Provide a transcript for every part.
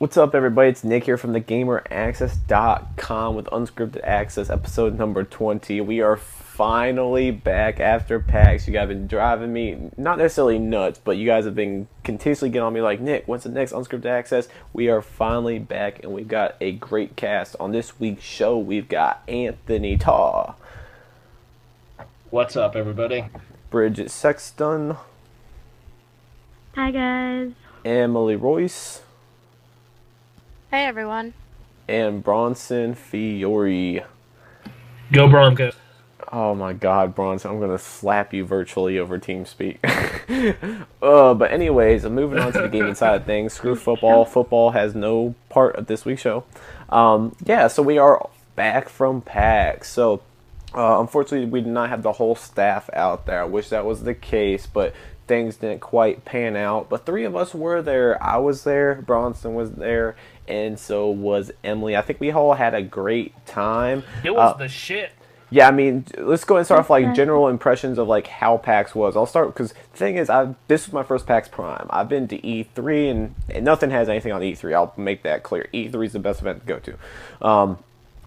What's up, everybody? It's Nick here from thegameraccess.com with Unscripted Access, episode number 20. We are finally back after PAX. You guys have been driving me, not necessarily nuts, but you guys have been continuously getting on me like, Nick, when's the next Unscripted Access? We are finally back, and we've got a great cast. On this week's show, we've got Anthony Taw. What's up, everybody? Bridget Sexton. Hi, guys. Emily Royce. Hey everyone. And Bronson Fiore. Go Broncos. Oh my God, Bronson, I'm going to slap you virtually over TeamSpeak. But anyways, I'm moving on to the gaming side of things. Screw football. Football has no part of this week's show. So we are back from PAX. So unfortunately, we did not have the whole staff out there. I wish that was the case, but things didn't quite pan out. But three of us were there. I was there, Bronson was there, and so was Emily. I think we all had a great time. It was the shit. Yeah, I mean, let's go and start off like general impressions of like how PAX was. I'll start because the thing is, this was my first PAX Prime. I've been to E3 and nothing has anything on E3. I'll make that clear. E3 is the best event to go to.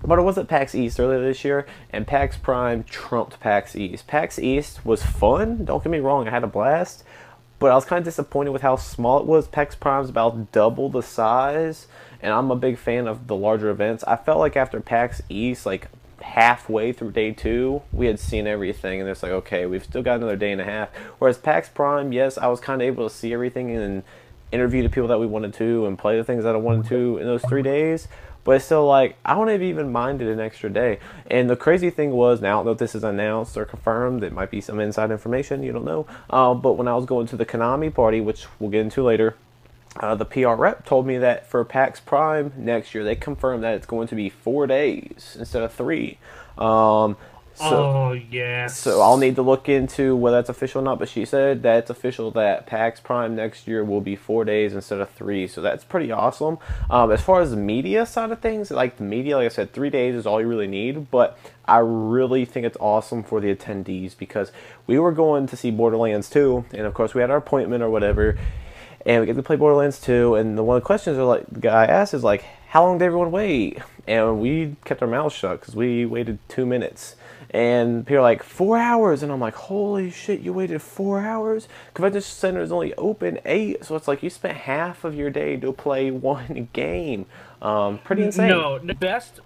But it was at PAX East earlier this year, and PAX Prime trumped PAX East. PAX East was fun. Don't get me wrong, I had a blast. But I was kind of disappointed with how small it was. PAX Prime's about double the size, and I'm a big fan of the larger events. I felt like after PAX East, like halfway through day 2, we had seen everything, and it's like, okay, we've still got another day and a half. Whereas PAX Prime, yes, I was kind of able to see everything and interview the people that we wanted to and play the things that I wanted to in those 3 days. But it's still like, I wouldn't have even minded an extra day. And the crazy thing was, now I don't know if this is announced or confirmed, it might be some inside information, you don't know. But when I was going to the Konami party, which we'll get into later, the PR rep told me that for PAX Prime next year, they confirmed that it's going to be 4 days instead of 3. Oh, yes. So I'll need to look into whether that's official or not, but she said that it's official that PAX Prime next year will be 4 days instead of 3, so that's pretty awesome. As far as the media side of things, like the media, like I said, 3 days is all you really need, but I really think it's awesome for the attendees because we were going to see Borderlands 2, and of course we had our appointment or whatever, and we get to play Borderlands 2, and one of the questions the guy asked is like, how long did everyone wait? And we kept our mouths shut because we waited 2 minutes. And people are like, 4 hours. And I'm like, holy shit, you waited 4 hours? Convention Center is only open 8. So it's like you spent half of your day to play one game. Pretty insane. No, best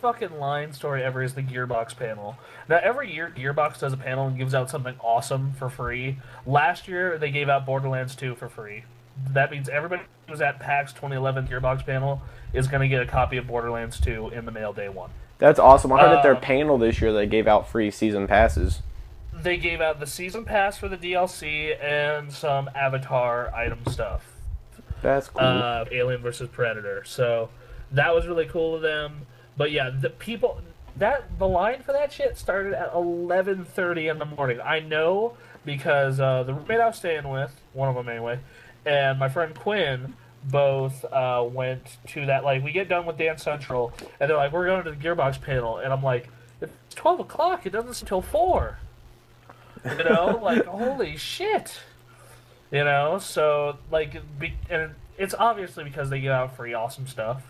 fucking line story ever is the Gearbox panel. Now, every year, Gearbox does a panel and gives out something awesome for free. Last year, they gave out Borderlands 2 for free. That means everybody who was at PAX 2011 Gearbox panel is going to get a copy of Borderlands 2 in the mail day 1. That's awesome. I heard at their panel this year they gave out free season passes. They gave out the season pass for the DLC and some Avatar item stuff. That's cool. Alien vs. Predator. So that was really cool of them. But yeah, the line for that shit started at 11:30 in the morning. I know because the roommate I was staying with, one of them anyway, and my friend Quinn both went to that. Like, we get done with Dance Central, and they're like, we're going to the Gearbox panel, and I'm like, it's 12 o'clock, it doesn't until 4. You know, like, holy shit. You know, so, like, and it's obviously because they give out free awesome stuff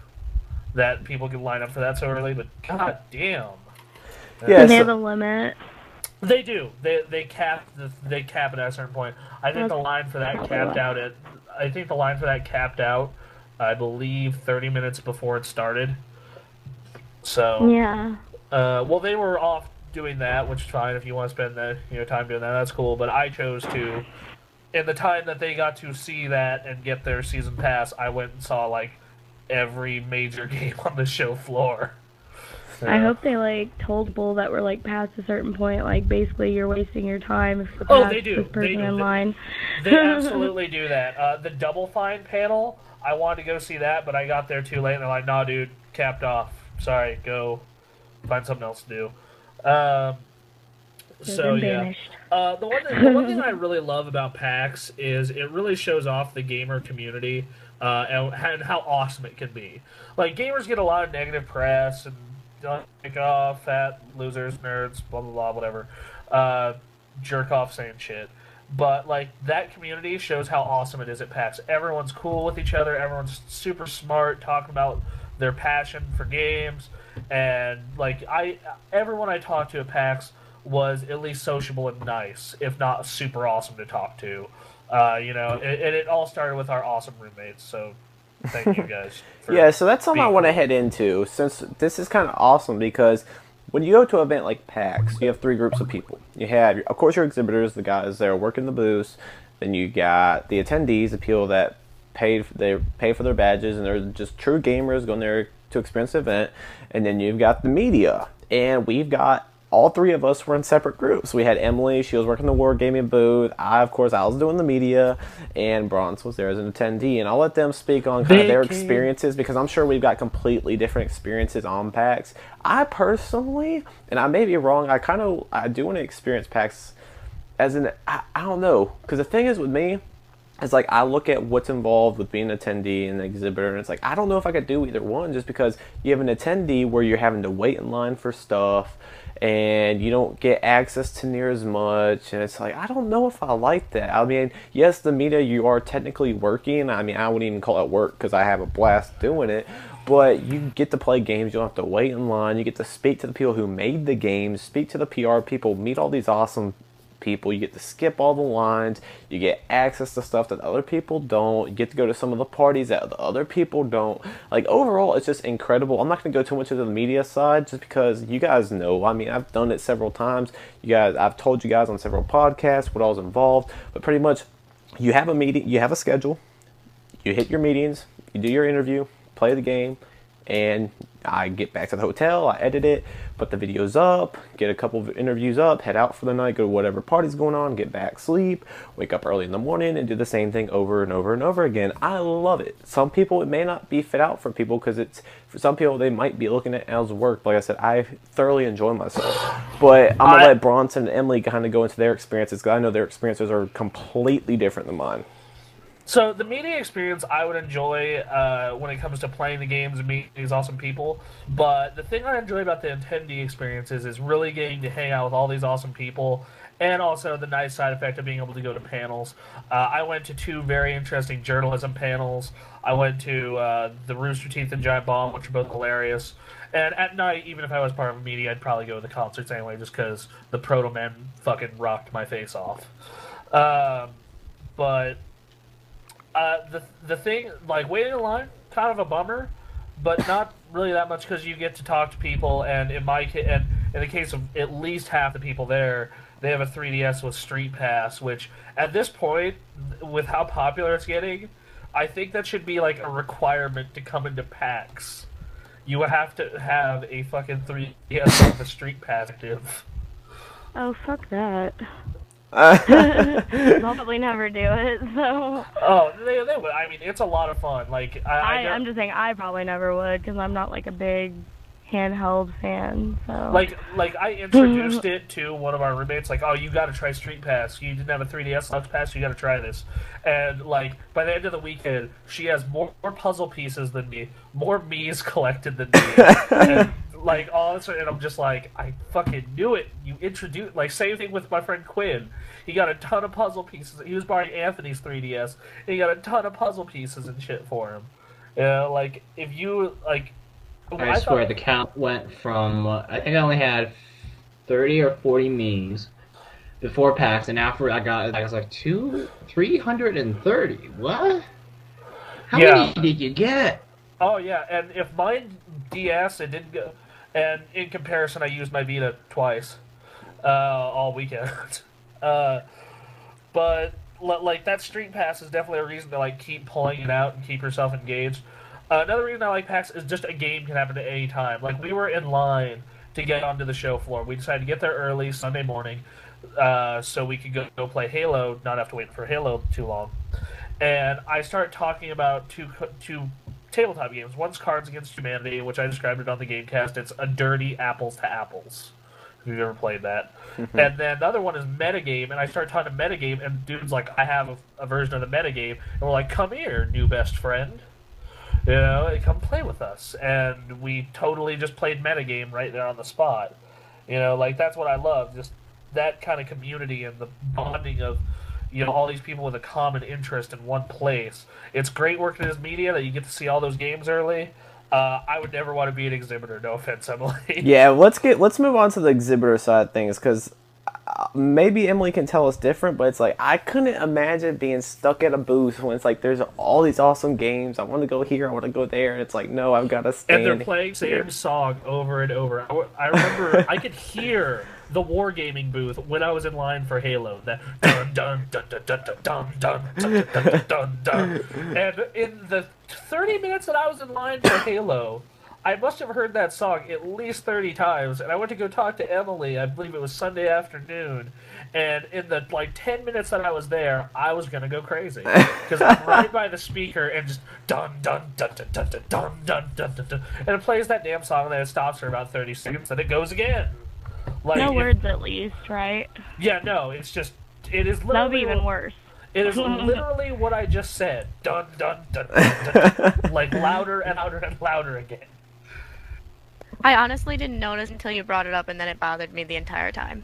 that people can line up for that so early, but god damn. Yeah, they have a limit. They do. They cap it at a certain point. I think the line for that capped out at... I believe, 30 minutes before it started. So... Yeah. Well, they were off doing that, which is fine if you want to spend time doing that. That's cool. But I chose to... In the time that they got to see that and get their season pass, I went and saw, like, every major game on the show floor. I hope they told people that were past a certain point, basically you're wasting your time if you they do. this person in line. They absolutely do that. The Double Fine panel, I wanted to go see that, but I got there too late, and they're like, "Nah, dude, capped off. Sorry, go find something else to do." So yeah. The one thing I really love about PAX is it really shows off the gamer community and how awesome it can be. Like, gamers get a lot of negative press and fat losers, nerds, blah blah blah, whatever, jerk off saying shit. But like that community shows how awesome it is at PAX. Everyone's cool with each other. Everyone's super smart, talking about their passion for games, and like everyone I talked to at PAX was at least sociable and nice, if not super awesome to talk to. It all started with our awesome roommates. So thank you guys. Yeah, so that's something I want to head into, since this is kind of awesome, because when you go to an event like PAX, you have three groups of people. You have, of course, your exhibitors, the guys that are working the booths. Then you got the attendees, the people that pay for their badges, and they're just true gamers going there to experience the event. And then you've got the media, and we've got all three of us were in separate groups. We had Emily, she was working the War Gaming booth. I was doing the media, and Bronze was there as an attendee. And I'll let them speak on kind of their experiences, because I'm sure we've got completely different experiences on PAX. I personally, and I may be wrong, I do want to experience PAX as I don't know, because the thing is with me, it's like I look at what's involved with being an attendee and an exhibitor, and it's like I don't know if I could do either one, just because you have an attendee where you're having to wait in line for stuff, and you don't get access to near as much, and it's like I don't know if I like that. I mean, yes, the media, you are technically working. I mean, I wouldn't even call it work because I have a blast doing it, but you get to play games. You don't have to wait in line. You get to speak to the people who made the games, speak to the PR people, meet all these awesome people. You get to skip all the lines. You get access to stuff that other people don't. You get to go to some of the parties that the other people don't. Like, overall, it's just incredible. I'm not going to go too much into the media side, just because you guys know. I mean, I've done it several times. I've told you guys on several podcasts what I was involved. But pretty much, you have a meeting, you have a schedule, you hit your meetings, you do your interview, play the game, and I get back to the hotel, I edit it, put the videos up, get a couple of interviews up, head out for the night, go to whatever party's going on, get back, sleep, wake up early in the morning, and do the same thing over and over and over again. I love it. Some people, it may not be fit out for people, because for some people, they might be looking at it as work. Like I said, I thoroughly enjoy myself. But I'm going to let Bronson and Emily kind of go into their experiences, because I know their experiences are completely different than mine. So the media experience I would enjoy when it comes to playing the games and meeting these awesome people, but the thing I enjoy about the attendee experiences is really getting to hang out with all these awesome people, and also the nice side effect of being able to go to panels. I went to 2 very interesting journalism panels. I went to the Rooster Teeth and Giant Bomb, which are both hilarious. And at night, even if I was part of a media, I'd probably go to the concerts anyway, just because the Proto Man fucking rocked my face off. But the thing, like, waiting in line, kind of a bummer, but not really that much, because you get to talk to people, and in the case of at least half the people there, they have a 3DS with Street Pass, which at this point, with how popular it's getting, I think that should be like a requirement to come into PAX. You would have to have a fucking 3DS with a Street Pass active. Oh, fuck that. I'll probably never do it, so... Oh, they would. I mean, it's a lot of fun. Like, I'm just saying I probably never would, because I'm not, like, a big handheld fan, so... Like I introduced it to one of our roommates, like, oh, you gotta try Street Pass. You didn't have a 3DS Lux Pass, you gotta try this. And, like, by the end of the weekend, she has more puzzle pieces than me, more Mii's collected than me. And, like, all of a sudden, I'm just like, I fucking knew it. You introduced, like, same thing with my friend Quinn. He got a ton of puzzle pieces. He was borrowing Anthony's 3DS, and he got a ton of puzzle pieces and shit for him. Like, if you, like... I swear, the count went from, I think I only had 30 or 40 Mii's before PAX, and after I was like, 330? What? How many did you get? Oh, yeah, and if mine DS, it didn't go... And in comparison, I used my Vita twice all weekend. But, like, that Street Pass is definitely a reason to, like, keep pulling it out and keep yourself engaged. Another reason I like PAX is just a game can happen at any time. Like, we were in line to get onto the show floor. We decided to get there early Sunday morning so we could go play Halo, not have to wait for Halo too long. And I started talking about two tabletop games. One's Cards Against Humanity, which I described it on the Gamecast. It's a dirty apples to apples, if you've ever played that. And then the other one is Metagame, and I started talking to Metagame, and dude's like, I have a version of the Metagame. And we're like, come here, new best friend. You know, come play with us. And we totally just played Metagame right there on the spot. You know, like, that's what I love. Just that kind of community and the bonding of, all these people with a common interest in one place. It's great working as media that you get to see all those games early. I would never want to be an exhibitor. No offense, Emily. Yeah, let's move on to the exhibitor side of things, because maybe Emily can tell us different, but it's like I couldn't imagine being stuck at a booth when it's like there's all these awesome games. I want to go here, I want to go there, and it's like no, I've got to stand. And they're playing the same song over and over. I remember I could hear the wargaming booth when I was in line for Halo. That dun dun dun dun dun dun dun dun dun dun dun. And in the 30 minutes that I was in line for Halo, I must have heard that song at least 30 times, and I went to go talk to Emily, I believe it was Sunday afternoon, and in the 10 minutes that I was there, I was going to go crazy. Because I'm right by the speaker, and just dun dun dun dun dun dun dun dun dun dun dun, and it plays that damn song, and then it stops for about 30 seconds, and it goes again. No words at least, right? Yeah, no, it is literally... That would be even worse. It is literally what I just said. Dun dun dun dun dun, dun. Louder and louder and louder again. I honestly didn't notice until you brought it up, and then it bothered me the entire time.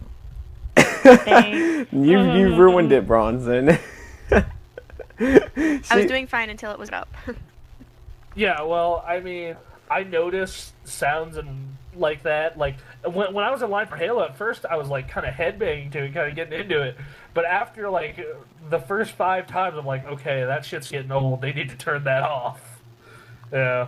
You ruined it, Bronson. I was doing fine until it was up. Yeah, well, I mean, I noticed sounds and like that. Like when I was in line for Halo at first, I was kind of headbanging to it, kind of getting into it. But after the first 5 times, I'm like, okay, that shit's getting old. They need to turn that off. Yeah.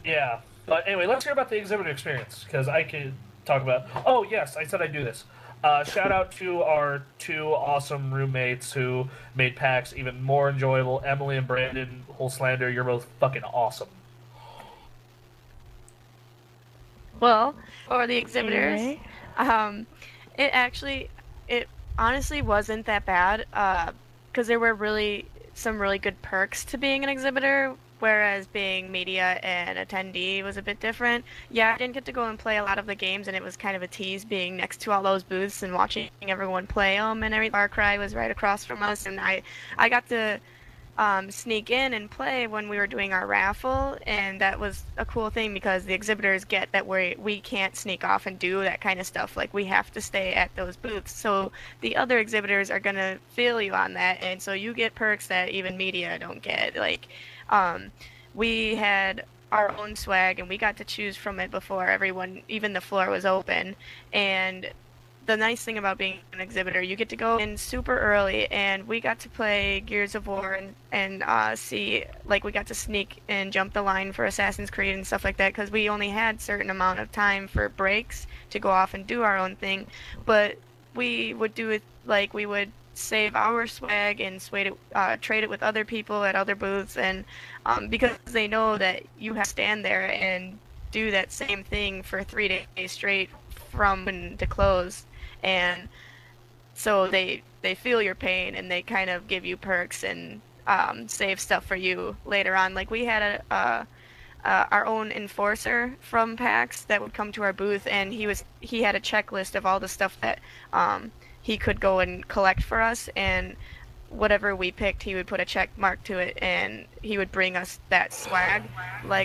Yeah. But anyway, let's hear about the exhibitor experience, because I could talk about... Oh, yes, I said I'd do this. Shout out to our 2 awesome roommates who made PAX even more enjoyable. Emily and Brandon Holslander, you're both fucking awesome. Well, for the exhibitors, it honestly wasn't that bad, because there were some really good perks to being an exhibitor, whereas being media and attendee was a bit different. Yeah, I didn't get to go and play a lot of the games, and it was kind of a tease being next to all those booths and watching everyone play them, and Far Cry was right across from us, and I got to sneak in and play when we were doing our raffle, and that was a cool thing because the exhibitors get that we can't sneak off and do that kind of stuff. We have to stay at those booths, so the other exhibitors are gonna feel you on that, and so you get perks that even media don't get. We had our own swag, and we got to choose from it before everyone, even the floor, was open. And the nice thing about being an exhibitor, you get to go in super early, and we got to play Gears of War and see, we got to sneak and jump the line for Assassin's Creed and stuff like that, because we only had certain amount of time for breaks to go off and do our own thing. But we would do it we would save our swag and trade it with other people at other booths, and because they know that you have to stand there and do that same thing for 3 days straight from when to close, and so they feel your pain, and they kind of give you perks and save stuff for you later on. We had our own enforcer from PAX that would come to our booth, and he had a checklist of all the stuff that he could go and collect for us, and whatever we picked, he would put a check mark to it, and he would bring us that swag.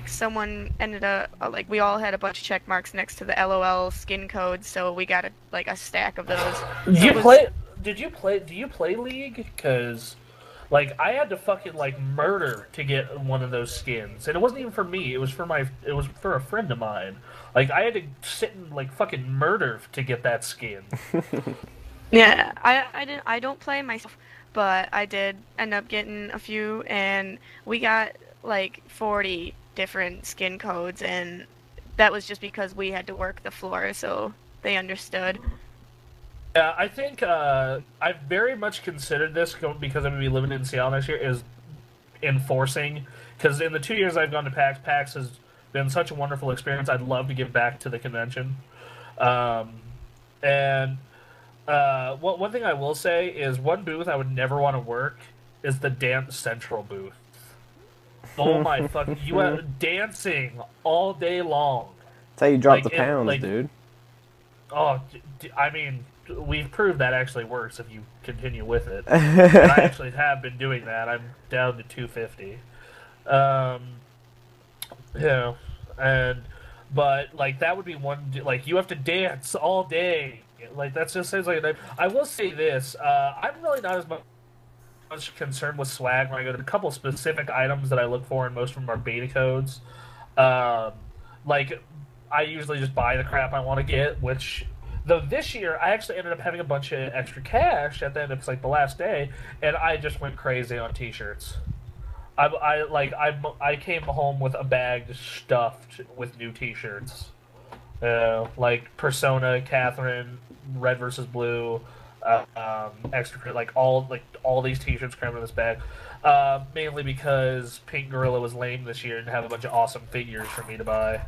Someone ended up, we all had a bunch of check marks next to the LOL skin code, so we got a stack of those. Do you play League? Because I had to fucking murder to get one of those skins, and it wasn't even for me. It was for a friend of mine. I had to sit and fucking murder to get that skin. Yeah, I don't play myself, but I did end up getting a few, and we got 40 different skin codes, and that was just because we had to work the floor, so they understood. Yeah, I think I've very much considered this, because I'm going to be living in Seattle next year, is enforcing, because in the 2 years I've gone to PAX has been such a wonderful experience. I'd love to give back to the convention. One thing I will say is one booth I would never want to work is the Dance Central booth. Oh my fuck! You are dancing all day long. That's how you drop the pounds, dude. Oh, I mean, we've proved that actually works if you continue with it. And I actually have been doing that. I'm down to 250. But that would be one. You have to dance all day Like that just sounds like a nightmare. I will say this: I'm really not as much concerned with swag when I go to a couple specific items that I look for, and most of them are beta codes. Um, like I usually just buy the crap I want to get, which. Though this year, I actually ended up having a bunch of extra cash at the end of like the last day, and I just went crazy on T-shirts. I came home with a bag just stuffed with new T-shirts, like Persona, Catherine, Red versus Blue, extra like all these T-shirts crammed in this bag. Mainly because Pink Gorilla was lame this year and have a bunch of awesome figures for me to buy.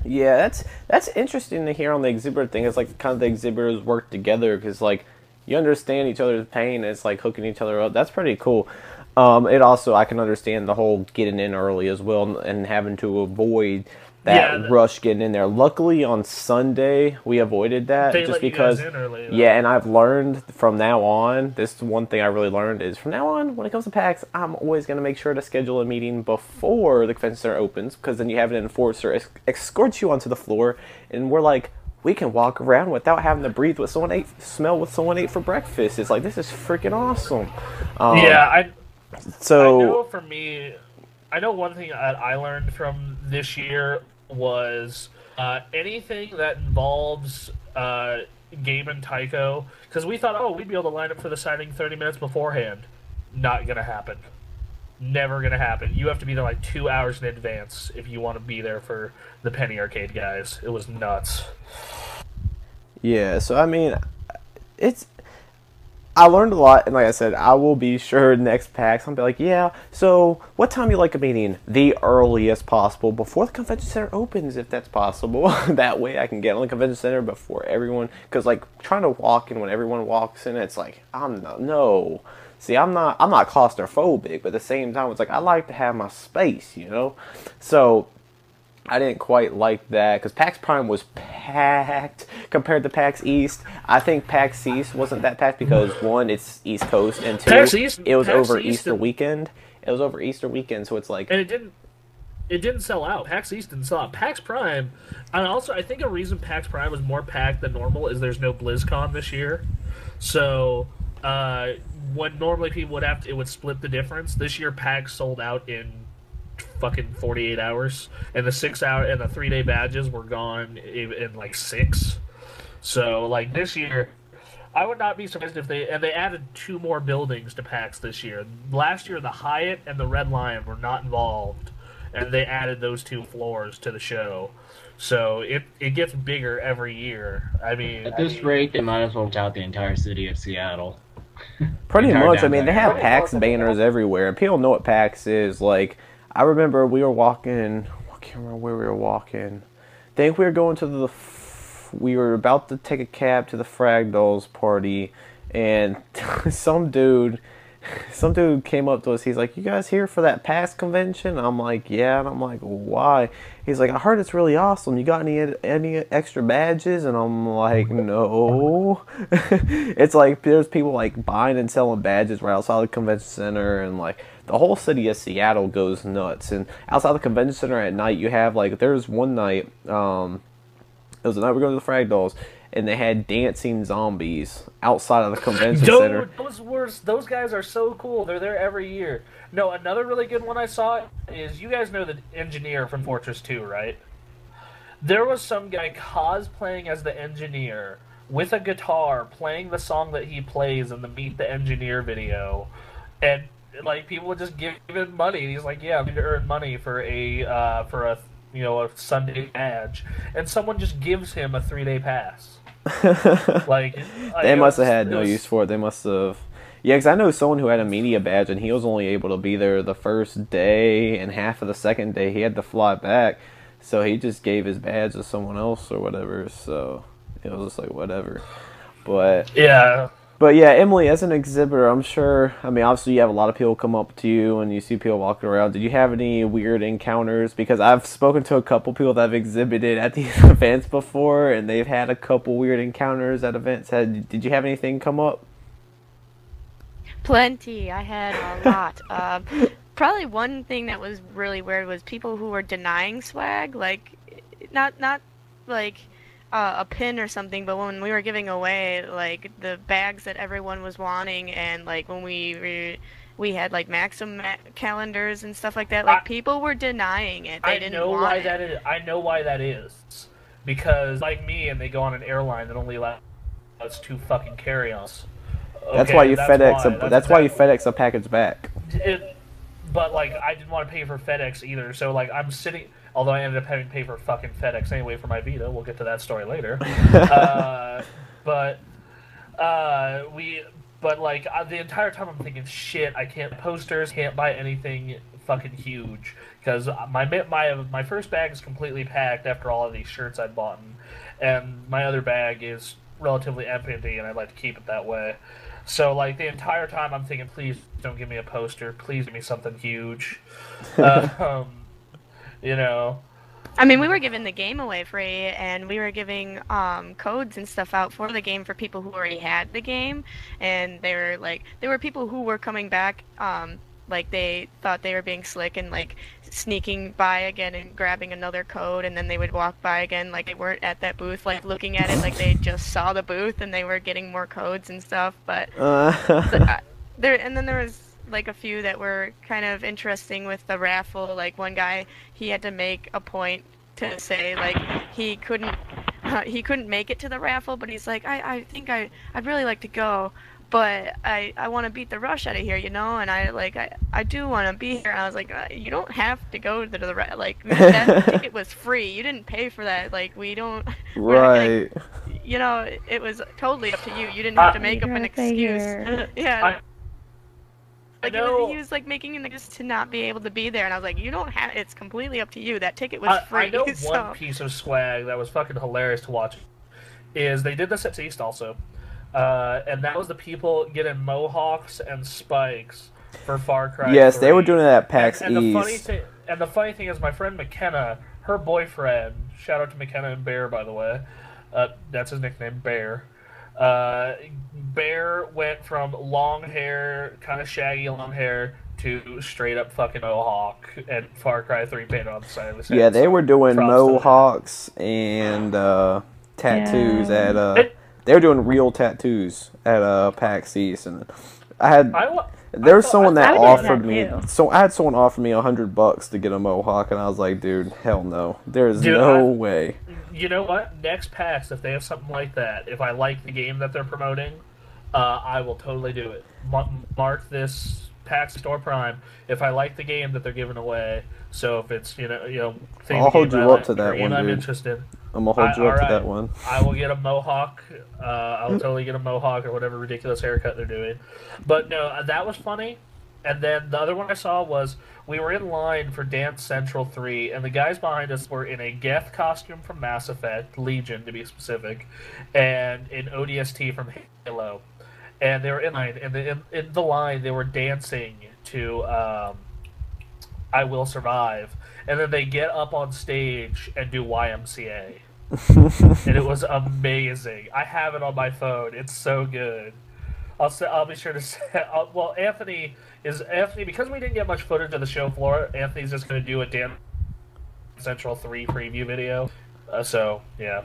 Yeah, that's interesting to hear on the exhibitor thing. It's like kind of the exhibitors work together because like you understand each other's pain. And it's like hooking each other up. That's pretty cool. It also I can understand the whole getting in early as well and having to avoid that rush getting in there. Luckily on Sunday we avoided that they just let because you guys in early, yeah, and I've learned from now on, this is one thing I really learned is from now on when it comes to PAX, I'm always going to make sure to schedule a meeting before the convention center opens because then you have an enforcer escort you onto the floor and we're like we can walk around without having to breathe what someone ate, smell what someone ate for breakfast. It's like this is freaking awesome. I know for me, I know one thing that I learned from this year was anything that involves Game and Tycho, because we thought, we'd be able to line up for the signing 30 minutes beforehand. Not going to happen. Never going to happen. You have to be there like 2 hours in advance if you want to be there for the Penny Arcade guys. It was nuts. Yeah, so I mean, I learned a lot, and like I said, I will be sure next PAX, I'll be like, yeah, so what time you like a meeting? The earliest possible, before the convention center opens, if that's possible. That way I can get on the convention center before everyone, because like, trying to walk in when everyone walks in, it's like, I'm not claustrophobic, but at the same time, it's like, I like to have my space, you know? So, I didn't quite like that because PAX Prime was packed compared to PAX East. I think PAX East wasn't that packed because one, it's East Coast, and two, it was over Easter weekend. It was over Easter weekend, so it's like, and it didn't sell out. PAX East didn't sell out. PAX Prime, and also I think a reason PAX Prime was more packed than normal is there's no BlizzCon this year, so what normally people would have to, it would split the difference. This year PAX sold out in fucking 48 hours, and the 6 hour and the 3-day badges were gone in like 6. So like this year, I would not be surprised if they added 2 more buildings to PAX this year. Last year, the Hyatt and the Red Lion were not involved, and they added those 2 floors to the show. So it gets bigger every year. I mean, at this rate, they might as well out the entire city of Seattle. Pretty much. I mean, they have PAX banners everywhere, and people know what PAX is. Like, I remember we were walking, I can't remember where we were walking. I think we were going to we were about to take a cab to the Fragdolls party, and some dude came up to us. He's like, "You guys here for that PAX convention?" I'm like, "Yeah," and I'm like, "Why?" He's like, "I heard it's really awesome. You got any extra badges?" And I'm like, "No." It's like there's people like buying and selling badges right outside the convention center, and like the whole city of Seattle goes nuts. And outside the convention center at night, you have like there's one night, it was the night we were going to the Fragdolls, and they had dancing zombies outside of the convention center. Those guys are so cool. They're there every year. No, another really good one I saw is, you guys know the engineer from Fortress 2, right? There was some guy cosplaying as the engineer with a guitar playing the song that he plays in the Meet the Engineer video. And like people would just give him money. He's like, "Yeah, I'm going to earn money for a Sunday badge," and someone just gives him a 3-day pass. They must have had no use for it. They must have. Yeah, because I know someone who had a media badge, and he was only able to be there the first day, and half of the second day he had to fly back. So he just gave his badge to someone else or whatever. So it was just like whatever. But yeah. But yeah, Emily, as an exhibitor, I'm sure, I mean, obviously you have a lot of people come up to you and you see people walking around. Did you have any weird encounters? Because I've spoken to a couple people that have exhibited at these events before, and they've had a couple weird encounters at events. Did you have anything come up? Plenty. I had a lot. Probably one thing that was really weird was people who were denying swag, like, not like, a pin or something, but when we were giving away like the bags that everyone was wanting, and like when we had like maximum calendars and stuff like that, like people were denying it. They didn't want it. I know why that is. Because like me, and they go on an airline that only allows 2 fucking carry-ons. Okay, that's why you FedEx a package back. But like I didn't want to pay for FedEx either, so like I'm sitting. Although I ended up having to pay for fucking FedEx anyway for my Vita. We'll get to that story later. But the entire time I'm thinking, shit, I can't posters, can't buy anything fucking huge because my first bag is completely packed after all of these shirts I've bought, and my other bag is relatively empty, and I'd like to keep it that way. So like the entire time I'm thinking, please don't give me a poster, please give me something huge. You know, I mean, we were giving the game away free, and we were giving codes and stuff out for the game for people who already had the game, and there were people who were coming back, like they thought they were being slick and like sneaking by again and grabbing another code, and then they would walk by again like they weren't at that booth, like looking at it like they just saw the booth and they were getting more codes and stuff. But then there was like a few that were kind of interesting with the raffle. Like one guy, he had to make a point to say like he couldn't make it to the raffle, but he's like, I think I'd really like to go, but I want to beat the rush out of here, you know, and I do want to be here. And I was like, you don't have to go to the like that ticket was free. You didn't pay for that. Like we don't. Right. You know, it was totally up to you. You didn't have to make up an excuse. Yeah. Like he was like making an excuse to not be able to be there, and I was like, you don't have. It's completely up to you. That ticket was free. I know one piece of swag that was fucking hilarious to watch is they did this at East also, and that was the people getting mohawks and spikes for Far Cry. Yes, 3. they were doing it at PAX and East. The funny thing is, my friend McKenna, her boyfriend. Shout out to McKenna and Bear, by the way. That's his nickname, Bear. Bear went from long hair, kind of shaggy long hair, to straight up fucking mohawk and Far Cry 3 painted on the side of his head. Yeah, they were doing mohawks and tattoos at they were doing real tattoos at PAX East, and there's someone that offered me. So I had someone offer me $100 to get a mohawk, and I was like, dude, hell no. There's no way. You know what? Next PAX, if they have something like that, if I like the game that they're promoting, I will totally do it. Mark this PAX Store Prime. If I like the game that they're giving away, so if it's I'll hold you up to that one, dude. I'm interested. I'm gonna hold you up to that one. I will get a mohawk. I'll totally get a mohawk or whatever ridiculous haircut they're doing. But no, that was funny. And then the other one I saw was we were in line for Dance Central 3, and the guys behind us were in a Geth costume from Mass Effect, Legion to be specific, and an ODST from Halo. And they were in line, and in the line they were dancing to I Will Survive. And then they get up on stage and do YMCA. And it was amazing. I have it on my phone. It's so good. I'll be sure to say. Well, Anthony, because we didn't get much footage of the show floor, Anthony's just going to do a Dance Central 3 preview video. So, yeah.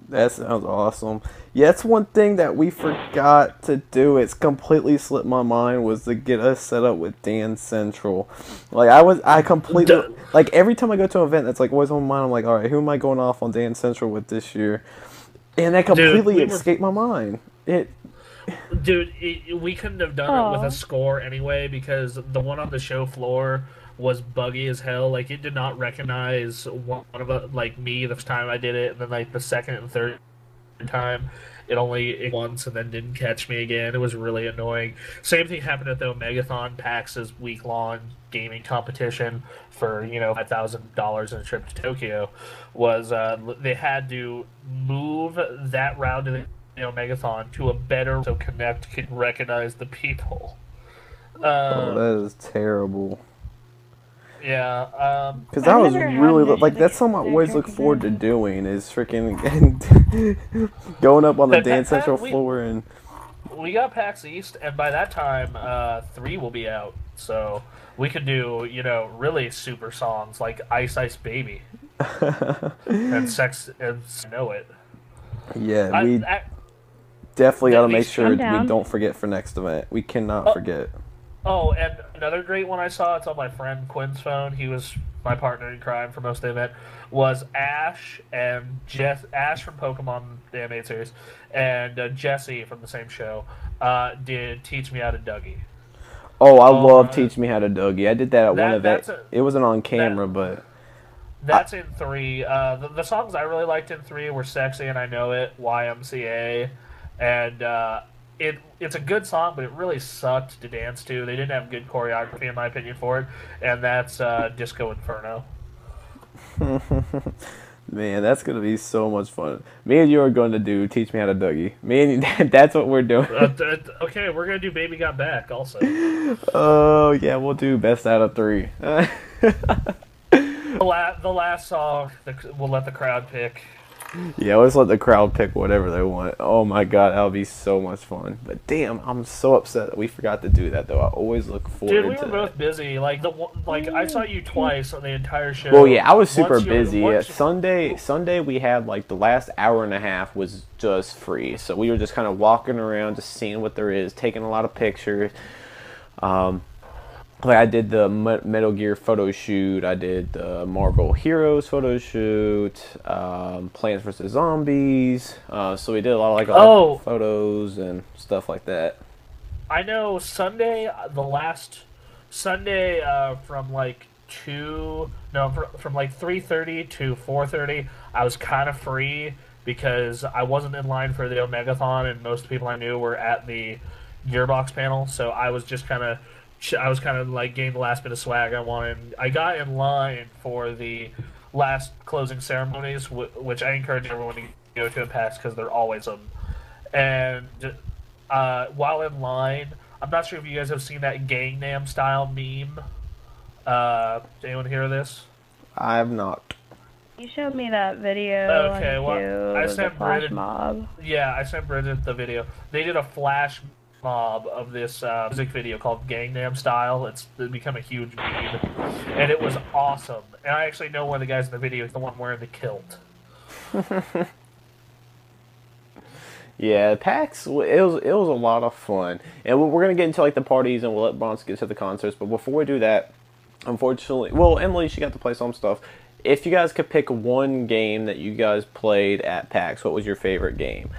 That sounds awesome. Yeah, that's one thing that we forgot to do. It's completely slipped my mind, was to get us set up with Dance Central. Like, I completely, like, every time I go to an event, that's like always on my mind. I'm like, all right, who am I going off on Dance Central with this year? And that completely escaped my mind. Dude, we couldn't have done it with a score anyway, because the one on the show floor was buggy as hell. Like, it did not recognize one of us, like me, the first time I did it, and then like the second and third time it only once and then didn't catch me again. It was really annoying. Same thing happened at the Omegathon, PAX's week-long gaming competition for $5,000 and a trip to Tokyo. Was they had to move that round of the Omegathon to a better so Connect could recognize the people. That is terrible. Yeah, because that was really like that's something I always look forward to doing, is freaking going up on the Dance Central floor. And we got PAX East, and by that time 3 will be out, so we could do really super songs like Ice Ice Baby. and sex and know it. Yeah, we definitely got to make sure we don't forget for next event. We cannot forget. Oh, and another great one I saw, it's on my friend Quinn's phone. He was my partner in crime for most of the event, was Ash and Ash from Pokemon the animated series, and Jesse from the same show did Teach Me How to Dougie. Oh, I love Teach Me How to Dougie. I did that at one event. It wasn't on camera, but... That's in 3. The songs I really liked in 3 were Sexy and I Know It, YMCA, and it's a good song, but it really sucked to dance to. They didn't have good choreography, in my opinion, for it, and that's Disco Inferno. Man, that's going to be so much fun. Me and you are going to do Teach Me How to Dougie. Me and you, that's what we're doing. Okay, we're going to do Baby Got Back also. Oh, yeah, we'll do Best Out of 3. The last song, we'll let the crowd pick. Yeah, let's let the crowd pick whatever they want. Oh my god, that would be so much fun. But damn, I'm so upset that we forgot to do that, though. I always look forward to that. Dude, we were both busy. Like I saw you twice on the entire show. Well, yeah, I was super busy. Sunday we had like the last hour and a half was just free. So we were just kind of walking around, just seeing what there is, taking a lot of pictures. Like I did the Metal Gear photo shoot, I did the Marvel Heroes photo shoot, Plants vs. Zombies, so we did a lot of like photos and stuff like that. I know Sunday, the last Sunday from like from like 3:30 to 4:30, I was kind of free because I wasn't in line for the Omegathon and most people I knew were at the Gearbox panel, so I was just kind of like getting the last bit of swag I wanted. I got in line for the last closing ceremonies, which I encourage everyone to go to at PAX because they're always them. And while in line, I'm not sure if you guys have seen that Gangnam Style meme. Anyone hear this? I have not. You showed me that video. Okay, well, I sent Flash Mob. Yeah, I sent Bridget the video. They did a flash mob of this music video called Gangnam Style. It's become a huge meme, and it was awesome. And I actually know one of the guys in the video is the one wearing the kilt. Yeah, PAX, it was a lot of fun. And we're going to get into like the parties and we'll let Bronx get to the concerts. But before we do that, unfortunately, well, Emily, she got to play some stuff. If you guys could pick one game that you guys played at PAX, what was your favorite game?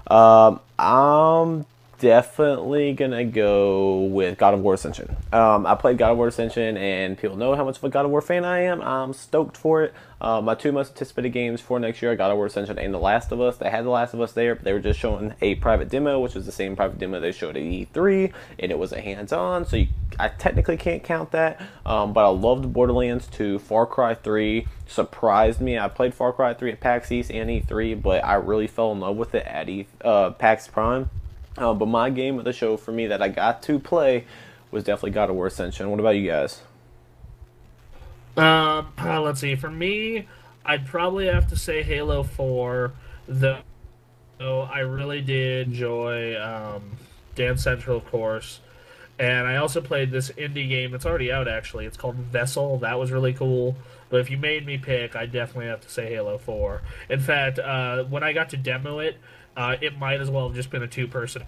I'm definitely gonna go with God of War Ascension. I played God of War Ascension, and people know how much of a God of War fan I am. I'm stoked for it. My two most anticipated games for next year are God of War Ascension and The Last of Us. They had The Last of Us there, but they were just showing a private demo, which was the same private demo they showed at E3, and it was a hands-on, so I technically can't count that. But I loved Borderlands 2. Far Cry 3 surprised me. I played Far Cry 3 at PAX East and E3, but I really fell in love with it at PAX Prime. But my game of the show for me that I got to play was definitely God of War Ascension. What about you guys? Let's see. For me, I'd probably have to say Halo 4, though I really did enjoy Dance Central, of course. And I also played this indie game that's already out, actually. It's called Vessel. That was really cool. But if you made me pick, I'd definitely have to say Halo 4. In fact, when I got to demo it, it might as well have just been a two-person,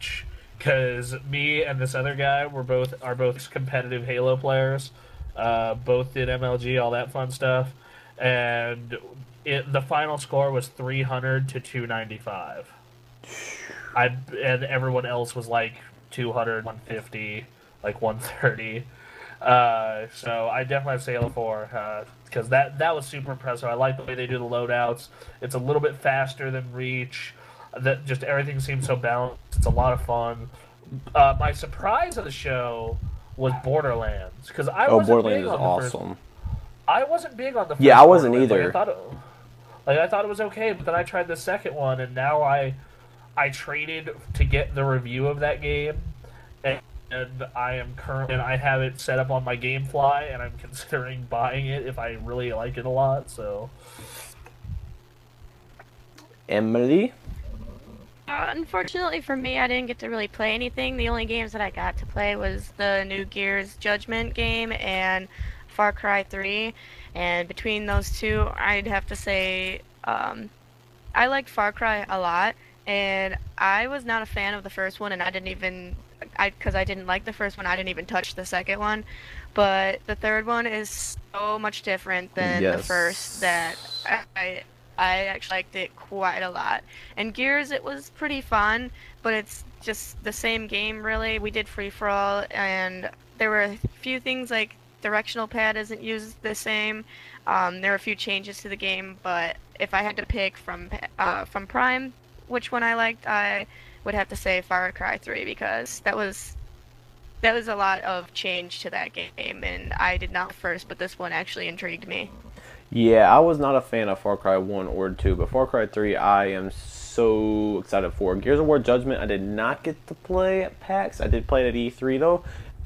because me and this other guy are both competitive Halo players. Both did MLG, all that fun stuff, and the final score was 300 to 295. And everyone else was like 200, 150, like 130. So I definitely have to say Halo 4 because that was super impressive. I like the way they do the loadouts. It's a little bit faster than Reach. That just everything seems so balanced. It's a lot of fun. My surprise of the show was Borderlands, because I wasn't Borderlands big is on awesome. I wasn't big on the first. Yeah, I wasn't either. I thought it was okay, but then I tried the second one, and now I traded to get the review of that game, and I have it set up on my GameFly, and I'm considering buying it if I really like it a lot. So, Emily. Unfortunately for me, I didn't get to really play anything. The only games that I got to play was the new Gears Judgment game and Far Cry 3, and between those two, I'd have to say I liked Far Cry a lot, and I was not a fan of the first one, and I didn't even, because I didn't like the first one, I didn't even touch the second one. But the third one is so much different than the first that I actually liked it quite a lot. And Gears, it was pretty fun, but it's just the same game, really. We did free-for-all, and there were a few things like directional pad isn't used the same. There are a few changes to the game, but if I had to pick from Prime, which one I liked, I would have to say Far Cry 3, because that was a lot of change to that game, and I did not first, but this one actually intrigued me. Yeah, I was not a fan of Far Cry 1 or 2, but Far Cry 3 I am so excited for. Gears of War Judgment I did not get to play at PAX. I did play it at E3 though.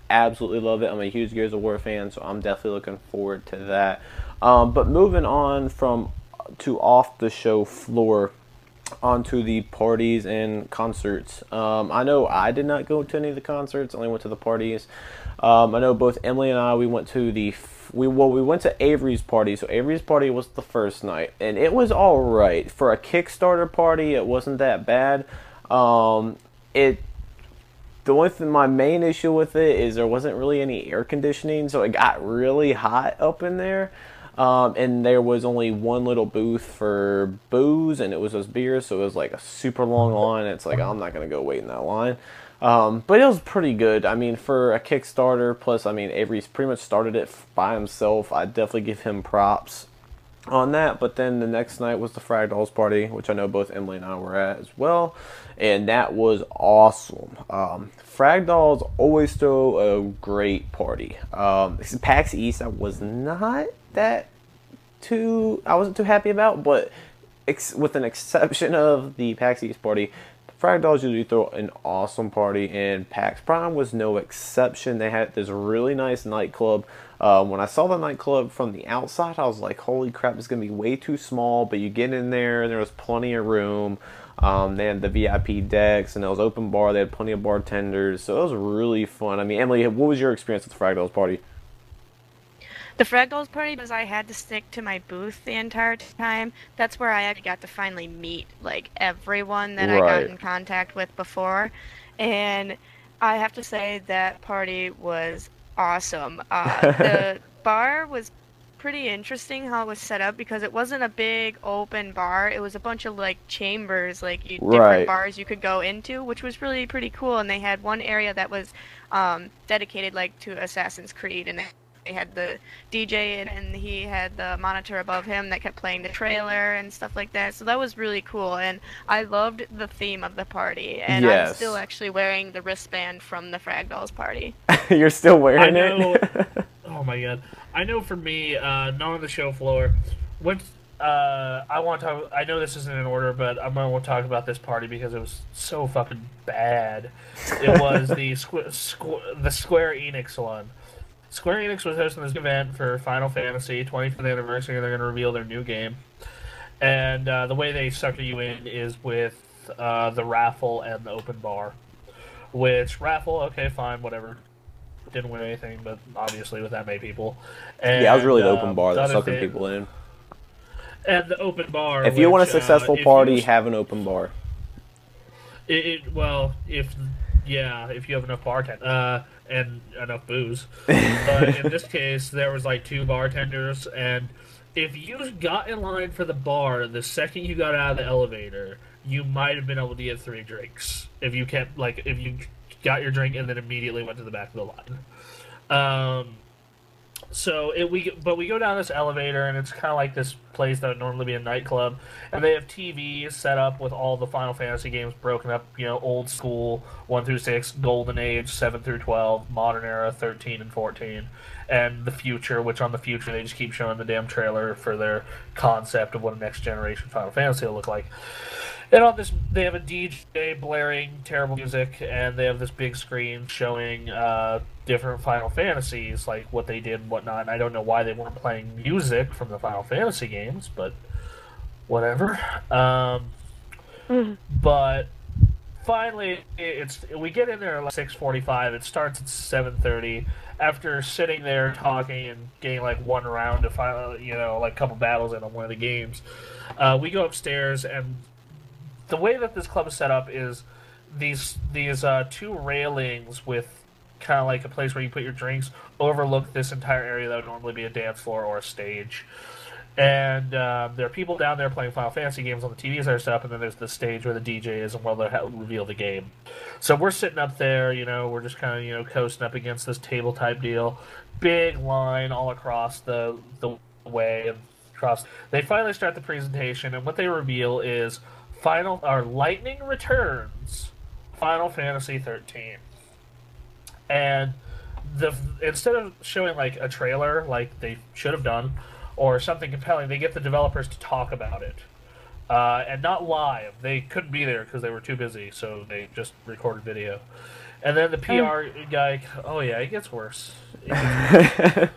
Absolutely love it. I'm a huge Gears of War fan, so I'm definitely looking forward to that. But moving on to off the show floor onto the parties and concerts. I know I did not go to any of the concerts, only went to the parties. I know both Emily and I, we went to we went to Avery's party. So Avery's party was the first night, and it was all right for a Kickstarter party. It wasn't that bad. The only thing, my main issue with it is there wasn't really any air conditioning, so it got really hot up in there. And there was only one little booth for booze, and it was just beers, so it was like a super long line. It's like, I'm not going to go wait in that line. But it was pretty good. I mean, for a Kickstarter, plus, I mean, Avery's pretty much started it by himself. I'd definitely give him props on that. But then the next night was the Frag Dolls party, which I know both Emily and I were at as well. And that was awesome. Frag Dolls always throw a great party. PAX East, I wasn't too happy about, but with an exception of the PAX East party, Frag Dolls usually throw an awesome party, and PAX Prime was no exception. They had this really nice nightclub. When I saw the nightclub from the outside, I was like, holy crap, it's going to be way too small, but you get in there, and there was plenty of room. They had the VIP decks, and it was open bar. They had plenty of bartenders, so it was really fun. I mean, Emily, what was your experience with the Frag Dolls party? The Frag Dolls party, because I had to stick to my booth the entire time, that's where I actually got to finally meet, like, everyone that I got in contact with before. And I have to say that party was awesome. The bar was pretty interesting how it was set up, because it wasn't a big open bar. It was a bunch of, like, chambers, like, different bars you could go into, which was really pretty cool. And they had one area that was dedicated, like, to Assassin's Creed, and they had the DJ, and he had the monitor above him that kept playing the trailer and stuff like that. So that was really cool, and I loved the theme of the party. And I'm still actually wearing the wristband from the Frag Dolls party. You're still wearing it? Oh my god! I know for me, not on the show floor. I want to talk. I know this isn't in order, but I'm gonna talk about this party because it was so fucking bad. It was the Square Enix one. Square Enix was hosting this event for Final Fantasy 25th anniversary, and they're going to reveal their new game. And the way they sucker you in is with the raffle and the open bar. Which, raffle, okay, fine, whatever. Didn't win anything, but obviously with that many people. And, yeah, it was really the open bar that sucking people in. And the open bar. If you want a successful party, have an open bar. Well, if you have enough bartenders. And enough booze. But in this case, there was like 2 bartenders, and if you got in line for the bar the second you got out of the elevator, you might have been able to get 3 drinks if you got your drink and then immediately went to the back of the line. We go down this elevator, and it's kind of like this place that would normally be a nightclub, and they have TVs set up with all the Final Fantasy games broken up, old school 1 through 6, Golden Age 7 through 12, Modern Era 13 and 14, and the future, which on the future they just keep showing the damn trailer for their concept of what a next generation Final Fantasy will look like. And on this, they have a DJ blaring terrible music, and they have this big screen showing different Final Fantasies, like what they did and whatnot. And I don't know why they weren't playing music from the Final Fantasy games, but whatever. But finally, we get in there at like 6:45. It starts at 7:30, after sitting there talking and getting like one round to find, like a couple battles in on one of the games, we go upstairs, and the way that this club is set up is these two railings with kind of like a place where you put your drinks overlook this entire area that would normally be a dance floor or a stage. And there are people down there playing Final Fantasy games on the TVs that are set up, and then there's the stage where the DJ is and where they'll reveal the game. So we're sitting up there, we're just kind of, coasting up against this table type deal. Big line all across the way. And across. They finally start the presentation, and what they reveal is Lightning Returns Final Fantasy 13. And instead of showing like a trailer like they should have done, or something compelling, they get the developers to talk about it. And not live. They couldn't be there because they were too busy, so they just recorded video. And then the PR guy... Oh, yeah, it gets worse. The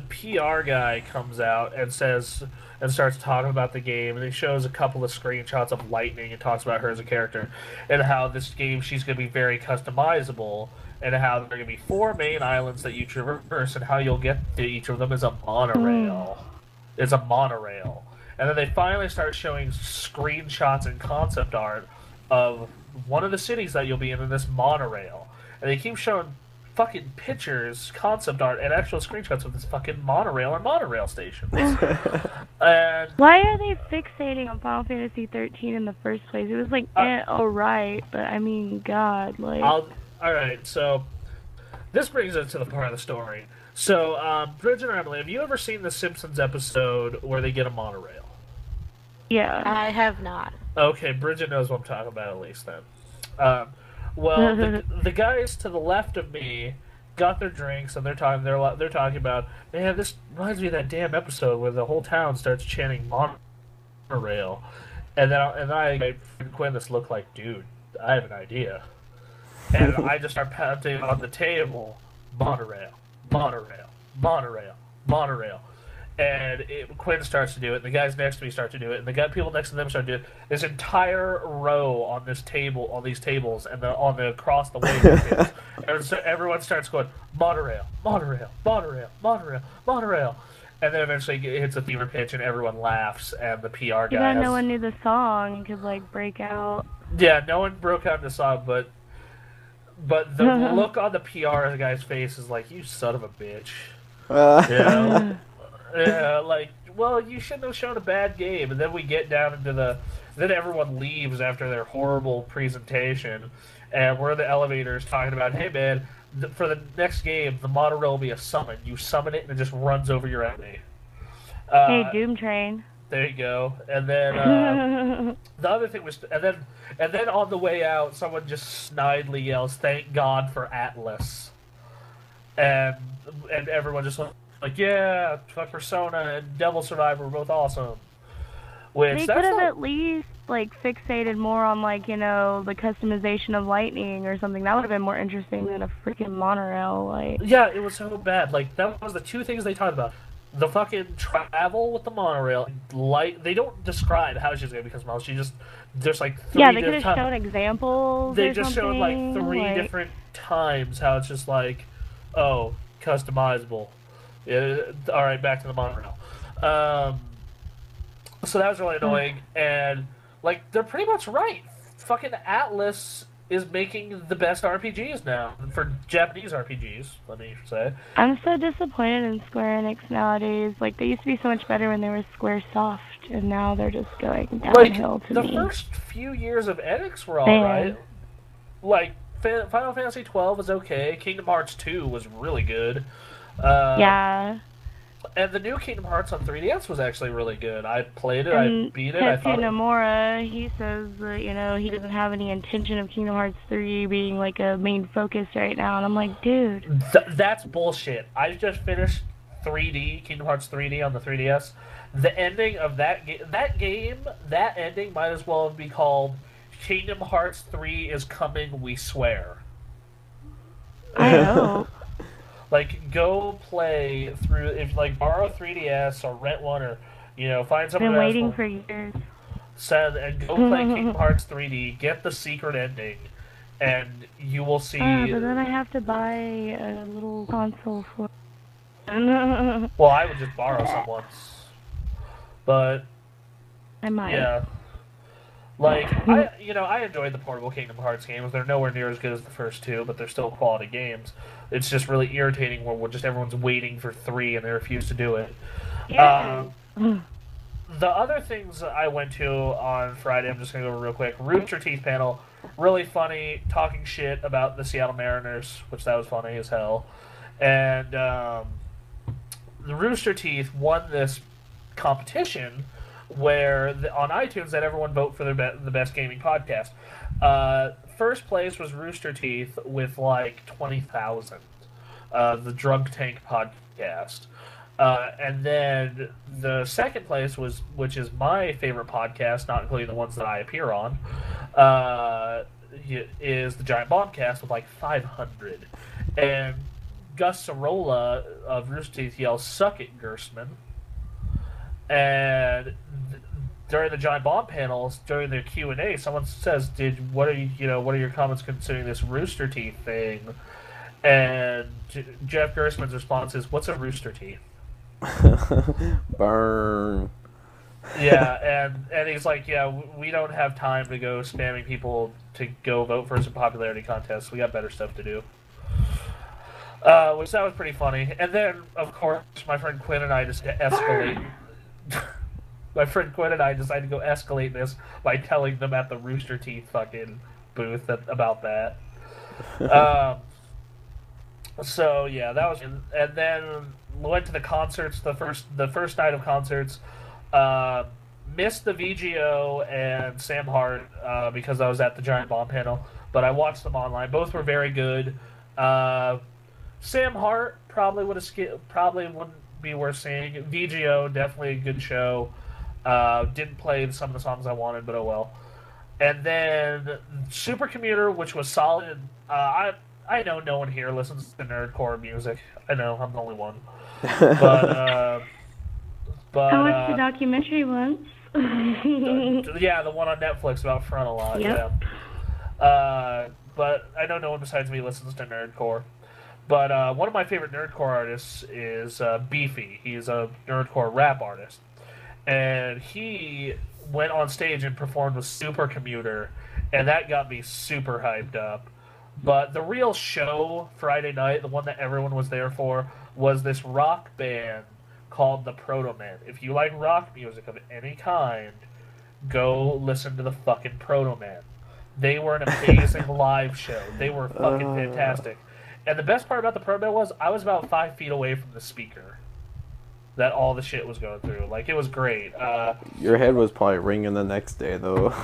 PR guy comes out and starts talking about the game, and he shows a couple of screenshots of Lightning and talks about her as a character, and how this game, she's going to be very customizable, and how there are going to be 4 main islands that you traverse, and how you'll get to each of them is a monorail. It's a monorail. And then they finally start showing screenshots and concept art of one of the cities that you'll be in this monorail. And they keep showing fucking pictures, concept art, and actual screenshots of this fucking monorail and monorail stations. And why are they fixating on Final Fantasy 13 in the first place? It was like, alright, but I mean, God, like... Alright, so this brings us to the part of the story. So, Bridget or Emily, have you ever seen the Simpsons episode where they get a monorail? Yeah. I have not. Okay, Bridget knows what I'm talking about at least then. Well, the guys to the left of me got their drinks, and they're talking about, man, this reminds me of that damn episode where the whole town starts chanting monorail. And I Quinn this look like, dude, I have an idea. And I just start pounding on the table, monorail, monorail, monorail, monorail. And Quinn starts to do it, and the guys next to me start to do it, and the people next to them start to do it. This entire row on this table, on these tables, and across the way, and so everyone starts going, monorail, monorail, monorail, monorail, monorail. And then eventually it hits a fever pitch, and everyone laughs, and the PR guy no one knew the song and could, like, break out. Yeah, no one broke out in the song, but the look on the PR guy's face is like, you son of a bitch. Yeah, like, well, you shouldn't have shown a bad game. And then we get down into then everyone leaves after their horrible presentation, and we're in the elevators talking about, hey man, for the next game, the monorail will be a summon. You summon it and it just runs over your enemy. Hey, Doom Train. There you go. And then the other thing was, and then on the way out, someone just snidely yells, "Thank God for Atlas," and everyone just like, yeah, fuck Persona and Devil Survivor were both awesome. They could have at least like fixated more on like the customization of Lightning or something. That would have been more interesting than a freaking monorail. Like, yeah, it was so bad. Like, that was the two things they talked about. The fucking travel with the monorail, they don't describe how she's gonna become small. She just, there's like 3 yeah, they could have shown examples. They just showed like 3 different times how it's just like, oh, customizable. Yeah, all right, back to the monorail. So that was really annoying, and like they're pretty much right. Fucking Atlas is making the best RPGs now for Japanese RPGs. Let me say. I'm so disappointed in Square Enix nowadays. Like, they used to be so much better when they were SquareSoft, and now they're just going downhill to me. The first few years of Enix were alright. Like, Final Fantasy 12 was okay. Kingdom Hearts 2 was really good. Yeah. And the new Kingdom Hearts on 3DS was actually really good. I played it, and I beat it, I thought Nomura, he says that, he doesn't have any intention of Kingdom Hearts 3 being, like, a main focus right now. And I'm like, dude. That's bullshit. I just finished 3D, Kingdom Hearts 3D on the 3DS. The ending of that game, that ending might as well be called Kingdom Hearts 3 is coming, we swear. I hope. Like, go play through, borrow 3DS or rent one or, find someone. Been waiting for years. And go play Kingdom Hearts 3D, get the secret ending, and you will see. But then I have to buy a little console for. Well, I would just borrow someone's, but I might. yeah. Like, I enjoyed the portable Kingdom Hearts games. They're nowhere near as good as the first two, but they're still quality games. It's just really irritating when just everyone's waiting for 3 and they refuse to do it. Yeah. The other things I went to on Friday, I'm just going to go real quick. Rooster Teeth panel, really funny, talking shit about the Seattle Mariners, which that was funny as hell. And the Rooster Teeth won this competition where on iTunes that everyone vote for the best gaming podcast. First place was Rooster Teeth with like 20,000. The Drunk Tank podcast. And then the second place was, which is my favorite podcast, not including the ones that I appear on, is the Giant Bombcast with like 500. And Gus Sorolla of Rooster Teeth yells, "Suck it, Gerstmann." And during the Giant Bomb panels, during their Q&A, someone says, what are your comments concerning this Rooster Teeth thing? And Jeff Gerstmann's response is, "What's a Rooster Teeth?" Burn. Yeah, and he's like, "Yeah, we don't have time to go spamming people to go vote for some popularity contests. We got better stuff to do." Which that was pretty funny. And then, of course, my friend Quinn and I just escalate. My friend Quinn and I decided to go escalate this by telling them at the Rooster Teeth fucking booth about that. So yeah, that was, and then went to the concerts. The first night of concerts, missed the VGO and Sam Hart because I was at the Giant Bomb panel, but I watched them online. Both were very good. Sam Hart probably wouldn't be worth seeing. VGO, definitely a good show. Didn't play some of the songs I wanted, but oh well. And then Super Commuter, which was solid. I know no one here listens to nerdcore music. I know, I'm the only one. But I watched the documentary once. yeah, the one on Netflix about Front a lot. Yep. Yeah. But I know no one besides me listens to nerdcore. But one of my favorite nerdcore artists is Beefy. He's a nerdcore rap artist. And he went on stage and performed with Super Commuter, and that got me super hyped up. But the real show Friday night, the one that everyone was there for, was this rock band called the Proto Men. If you like rock music of any kind, go listen to the fucking Proto Men. They were an amazing live show. They were fucking fantastic. And the best part about the Proto Men was I was about 5 feet away from the speaker that all the shit was going through. Like, it was great. Your head was probably ringing the next day, though.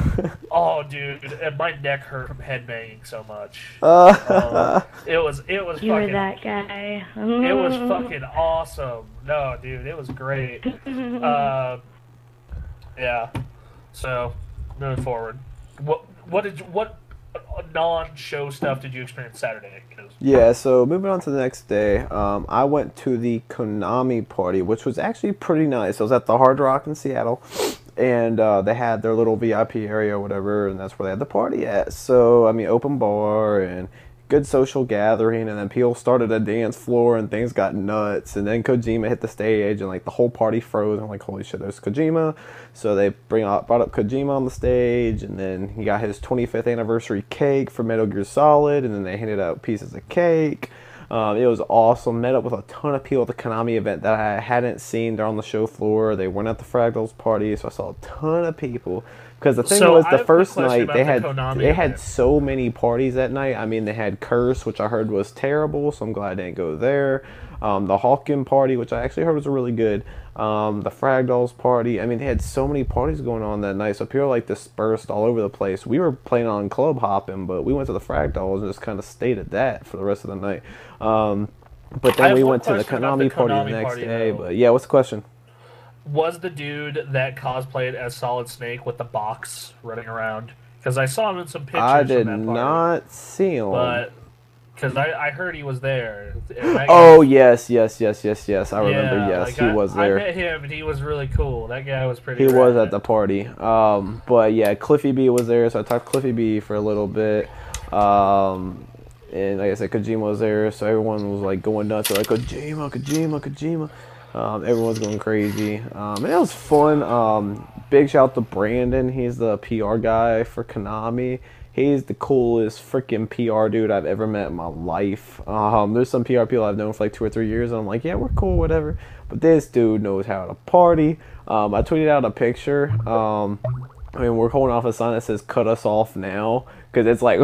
Oh, dude, and my neck hurt from headbanging so much. It was You fucking... were that guy. It was fucking awesome. No, dude, it was great. Yeah. So, moving forward. What non-show stuff did you experience Saturday? Yeah, so moving on to the next day, I went to the Konami party, which was actually pretty nice. I was at the Hard Rock in Seattle, and they had their little VIP area or whatever, and that's where they had the party at. So, I mean, open bar and good social gathering, and then people started a dance floor, and things got nuts, and then Kojima hit the stage, and like the whole party froze. I'm like, holy shit, there's Kojima. So they brought up Kojima on the stage, and then he got his 25th anniversary cake for Metal Gear Solid, and then they handed out pieces of cake. It was awesome. Met up with a ton of people at the Konami event that I hadn't seen. They're on the show floor. They weren't at the Fragles party, so I saw a ton of people. Because the thing was, the first night they had so many parties that night. I mean, they had Curse, which I heard was terrible, so I'm glad I didn't go there. The Hawken party, which I actually heard was really good. The Fragdolls party. I mean, they had so many parties going on that night, so people like dispersed all over the place. We were planning on club hopping, but we went to the Fragdolls and just kind of stayed at that for the rest of the night. But then we went to the Konami party the next day. But yeah, what's the question? Was the dude that cosplayed as Solid Snake with the box running around? Because I saw him in some pictures. I did not see him. But because I heard he was there. Oh, yes. I remember, yes, like he was there. I met him, and he was really cool. That guy was pretty He rad. was at the party. But yeah, Cliffy B was there, so I talked to Cliffy B for a little bit. And like I said, Kojima was there, so everyone was like going nuts. They're like, Kojima, Kojima, Kojima. Everyone's going crazy. And it was fun. Big shout out to Brandon. He's the PR guy for Konami. He's the coolest freaking PR dude I've ever met in my life. There's some PR people I've known for like 2 or 3 years, and I'm like, yeah, we're cool, whatever. But this dude knows how to party. I tweeted out a picture. We're holding off a sign that says "Cut us off now," because it's like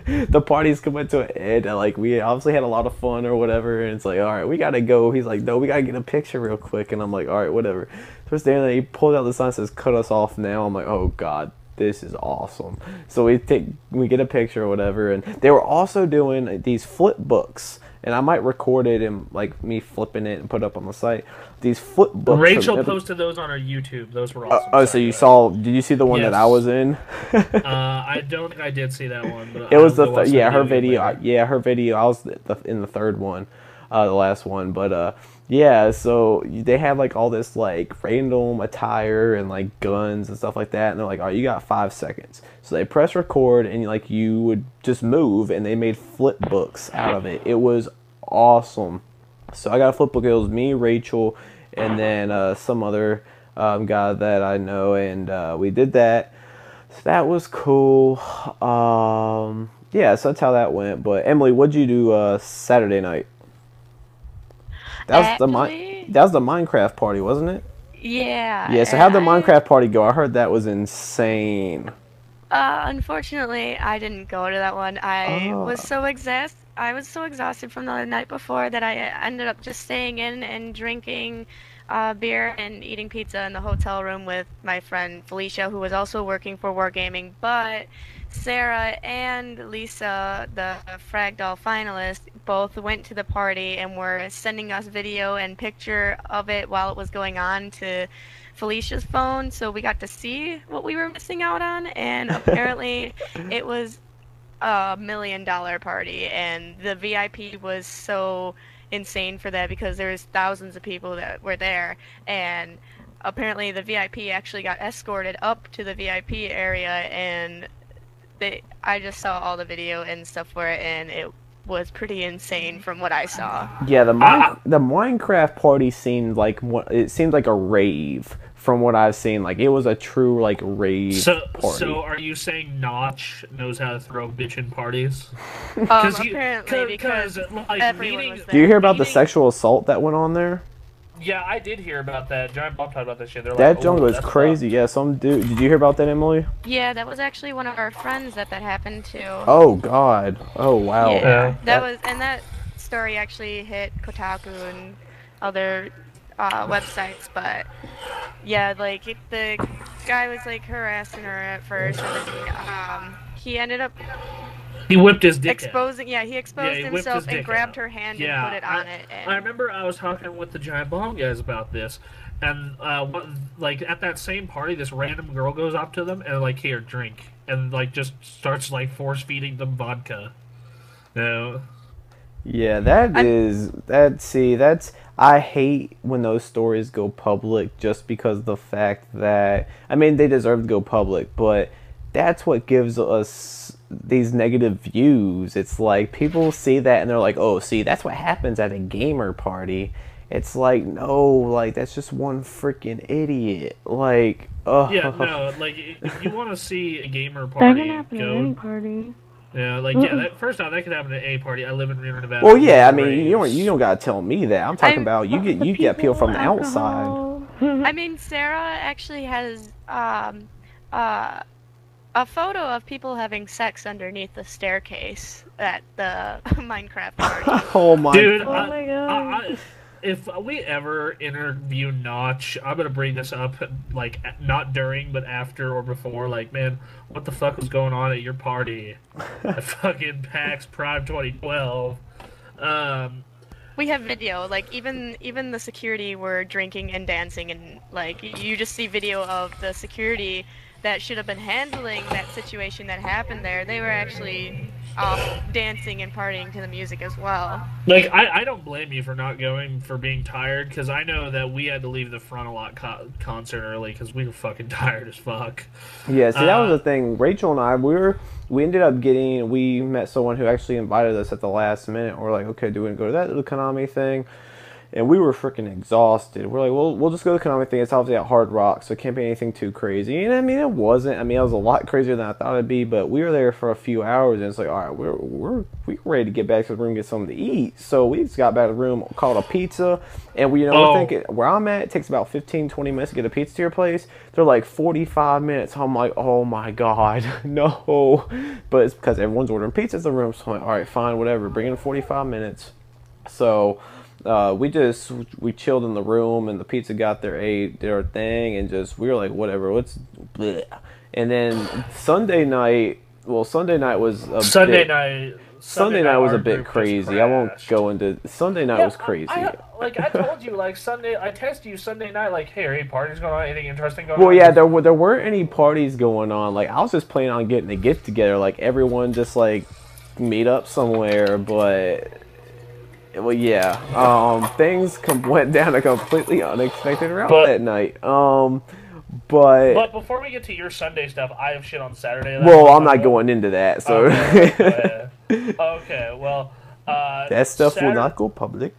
the party's coming to an end, and like we obviously had a lot of fun or whatever. And it's like, all right, we gotta go. He's like, no, we gotta get a picture real quick, and I'm like, all right, whatever. So we're standing there. He pulled out the sign that says "Cut us off now." I'm like, oh god, this is awesome. So we get a picture or whatever, and they were also doing these flip books. And I might record it and like me flipping it and put it up on the site. These flip books. Rachel posted those on her YouTube. Those were awesome. So you saw? Did you see the one that I was in? I don't think I did see that one. But it was her video. Yeah, her video. I was in the third one, the last one. But yeah. So they had like all this like random attire and like guns and stuff like that. And they're like, all right, you got 5 seconds. So they press record and like you would just move, and they made flip books out of it. It was awesome. So I got a flip book. It was me, Rachel, and then some other guy that I know, and we did that. So that was cool. Yeah, so that's how that went. But Emily, what'd you do Saturday night? That was the Minecraft party, wasn't it? Yeah. Yeah. So how'd the Minecraft party go? I heard that was insane. Unfortunately, I didn't go to that one. I was so exhausted from the night before that I ended up just staying in and drinking beer and eating pizza in the hotel room with my friend Felicia, who was also working for Wargaming. But Sarah and Lisa, the Fragdoll finalists, both went to the party and were sending us video and picture of it while it was going on to Felicia's phone, so we got to see what we were missing out on. And apparently it was $1 million party, and the VIP was so insane for that because there was thousands of people that were there, and apparently the VIP actually got escorted up to the VIP area, and I just saw all the video and stuff for it, and it was pretty insane from what I saw. Yeah, the Minecraft party seemed like a rave from what I've seen. Like it was a true like rave party. So are you saying Notch knows how to throw bitchin' parties? Apparently, because like, everyone was there. Do you hear about the sexual assault that went on there? Yeah, I did hear about that. Giant Bomb talked about that shit. That junk was crazy. Yeah, some dude. Did you hear about that, Emily? Yeah, that was actually one of our friends that happened to. Oh God. Oh wow. Yeah, that story actually hit Kotaku and other websites, but yeah, like the guy was like harassing her at first, and he ended up. He whipped his dick exposing. Yeah, he exposed himself and grabbed her hand and put it on it. And... I remember I was talking with the Giant Bomb guys about this, and like at that same party, this random girl goes up to them and like, here, drink, and like just starts like force feeding them vodka. No. Yeah, I hate when those stories go public just because of the fact that, I mean, they deserve to go public, but that's what gives us these negative views. It's like people see that and they're like, oh, see, that's what happens at a gamer party. It's like, no, like that's just one freaking idiot. Like, oh. Yeah, no, like if you want to see a gamer That party, can happen at any party. Yeah, like first off, that could happen at a party. I live in Reno, Nevada. Well, yeah, I mean, you don't gotta tell me that. I'm talking about you get people from the outside. I mean, Sarah actually has a photo of people having sex underneath the staircase at the Minecraft party. Oh my! Dude, oh my god! If we ever interview Notch, I'm gonna bring this up, like not during, but after or before. Like, man, what the fuck was going on at your party at fucking PAX Prime 2012? We have video, like even the security were drinking and dancing, and like you just see video of the security that should have been handling that situation that happened there. They were actually off dancing and partying to the music as well. Like, I don't blame you for not going, for being tired, because I know that we had to leave the Front a Lot concert early because we were fucking tired as fuck. Yeah, see, that was the thing. Rachel and I, we ended up we met someone who actually invited us at the last minute. We're like, okay, do we go to that little Konami thing? And we were freaking exhausted. We're like, well, we'll just go to the Konami thing. It's obviously at Hard Rock, so it can't be anything too crazy. And I mean, it wasn't. I mean, it was a lot crazier than I thought it'd be. But we were there for a few hours, and it's like, all right, we were ready to get back to the room and get something to eat. So we just got back to the room, called a pizza, and we're thinking where I'm at, it takes about 15, 20 minutes to get a pizza to your place. They're like 45 minutes. I'm like, oh my god, no. But it's because everyone's ordering pizzas in the room. So I'm like, all right, fine, whatever. Bring in 45 minutes. So. We chilled in the room, and the pizza got there, ate their thing, and we were like, whatever, bleh. And then Sunday night was Sunday night was a bit crazy. I won't go into Sunday night was crazy. I told you, like, Sunday, I texted you Sunday night, like, hey, are any parties going on? Anything interesting going on? Well, yeah, there weren't any parties going on. Like, I was just planning on getting a get together, like everyone just like meet up somewhere, but. Well, yeah. Things went down a completely unexpected route that night. But before we get to your Sunday stuff, I have shit on Saturday. Well, I'm not going into that. So okay. Well, that stuff will not go public.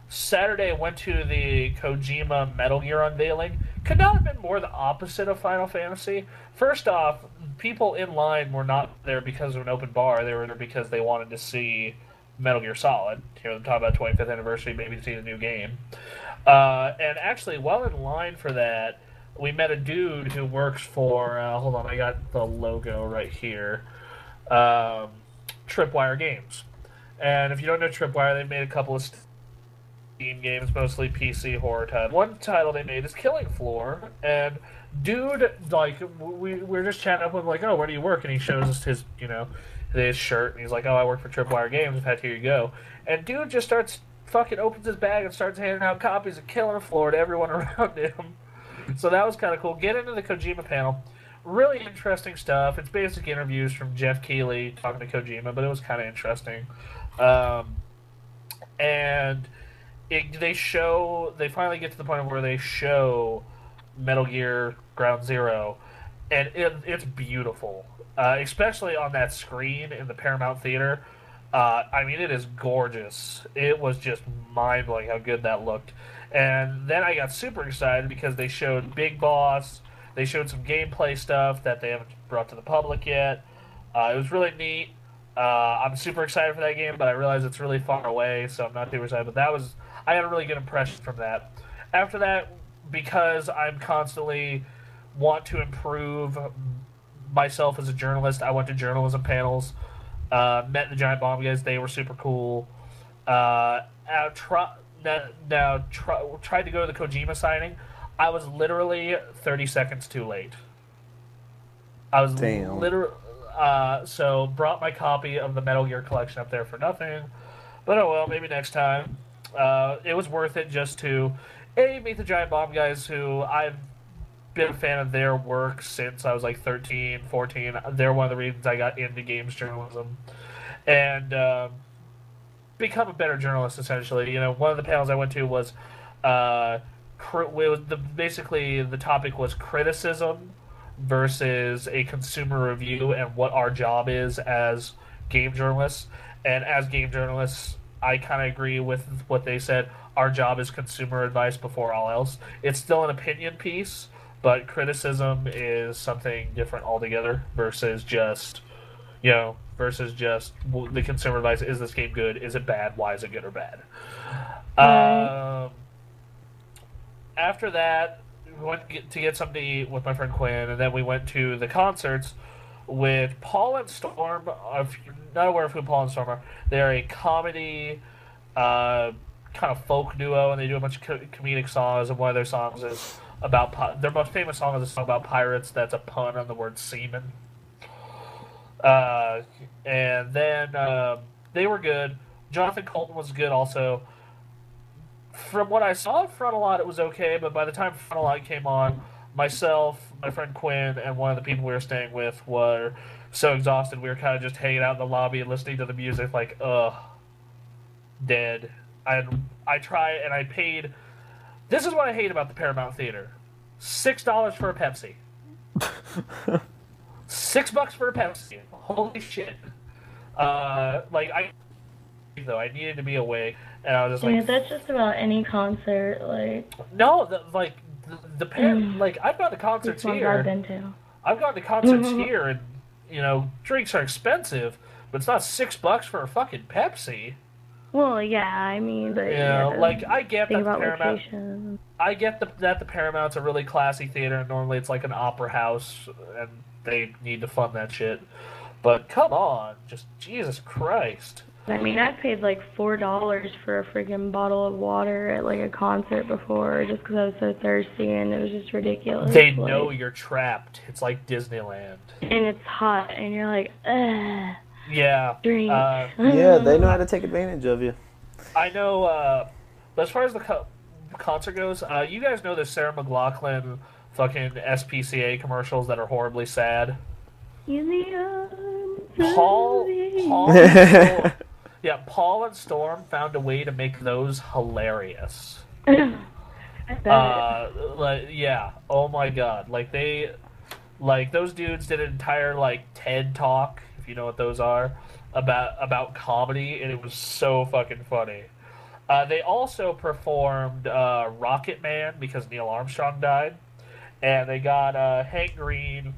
Saturday went to the Kojima Metal Gear unveiling. Could not have been more the opposite of Final Fantasy. First off, people in line were not there because of an open bar. They were there because they wanted to see Metal Gear Solid. Hear them talk about 25th anniversary, maybe to see the new game. And actually, while in line for that, we met a dude who works for, hold on, I got the logo right here, Tripwire Games. And if you don't know Tripwire, they've made a couple of Steam games, mostly PC horror titles. One title they made is Killing Floor, and dude, like, we're just chatting up with him, like, oh, where do you work? And he shows us his shirt, and he's like, oh, I work for Tripwire Games. In fact, here you go. And dude just opens his bag and starts handing out copies of Killing Floor to everyone around him. So that was kind of cool. Get into the Kojima panel. Really interesting stuff. It's basic interviews from Jeff Keighley talking to Kojima, but it was kind of interesting. And they finally get to the point where they show Metal Gear Ground Zero, and it's beautiful. Especially on that screen in the Paramount Theater. I mean, it is gorgeous. It was just mind-blowing how good that looked. And then I got super excited because they showed Big Boss. They showed some gameplay stuff that they haven't brought to the public yet. It was really neat. I'm super excited for that game, but I realize it's really far away, so I'm not too excited. But I had a really good impression from that. After that, because I'm constantly want to improve myself as a journalist, I went to journalism panels, met the Giant Bomb guys. They were super cool. Tried to go to the Kojima signing. I was literally 30 seconds too late. I was literally so brought my copy of the Metal Gear collection up there for nothing. But oh well, maybe next time. It was worth it just to meet the Giant Bomb guys, who I've been a fan of their work since I was like 13, 14. They're one of the reasons I got into games journalism and become a better journalist, essentially. You know, one of the panels I went to was basically the topic was criticism versus a consumer review and what our job is as game journalists. And as game journalists, I kind of agree with what they said. Our job is consumer advice before all else. It's still an opinion piece, but criticism is something different altogether versus just the consumer advice. Is this game good? Is it bad? Why is it good or bad? After that, we went to get something to eat with my friend Quinn, and then we went to the concerts with Paul and Storm. If you're not aware of who Paul and Storm are, they're a comedy kind of folk duo, and they do a bunch of comedic songs, and one of their songs is about their most famous song is a song about pirates that's a pun on the word seaman. And then they were good. Jonathan Colton was good also. From what I saw of Front a Lot, it was okay, but by the time Front a Lot came on, myself, my friend Quinn, and one of the people we were staying with were so exhausted. We were kind of just hanging out in the lobby and listening to the music, like, dead. I try and I paid. This is what I hate about the Paramount Theater: $6 for a Pepsi. $6 for a Pepsi. Holy shit! Like I needed to be awake, and I was just like, that's just about any concert, like. No, like I've gone to concerts here. I've been to. I've gone to concerts here, and you know, drinks are expensive, but it's not $6 for a fucking Pepsi. Well, yeah, I mean, but like I get that the Paramount. Location. I get that the Paramount's a really classy theater, and normally it's like an opera house, and they need to fund that shit. But come on, just Jesus Christ. I mean, I paid like $4 for a freaking bottle of water at like a concert before, just because I was so thirsty, and it was just ridiculous. They know you're trapped. It's like Disneyland. And it's hot, and you're like, ugh. Yeah. Drink. Yeah, they know how to take advantage of you. I know, but as far as the concert goes, you guys know the Sarah McLachlan fucking SPCA commercials that are horribly sad? Paul and Storm found a way to make those hilarious. Yeah, oh my god. Like those dudes did an entire like TED talk, if you know what those are, about comedy, and it was so fucking funny. They also performed Rocket Man because Neil Armstrong died, and they got Hank Green,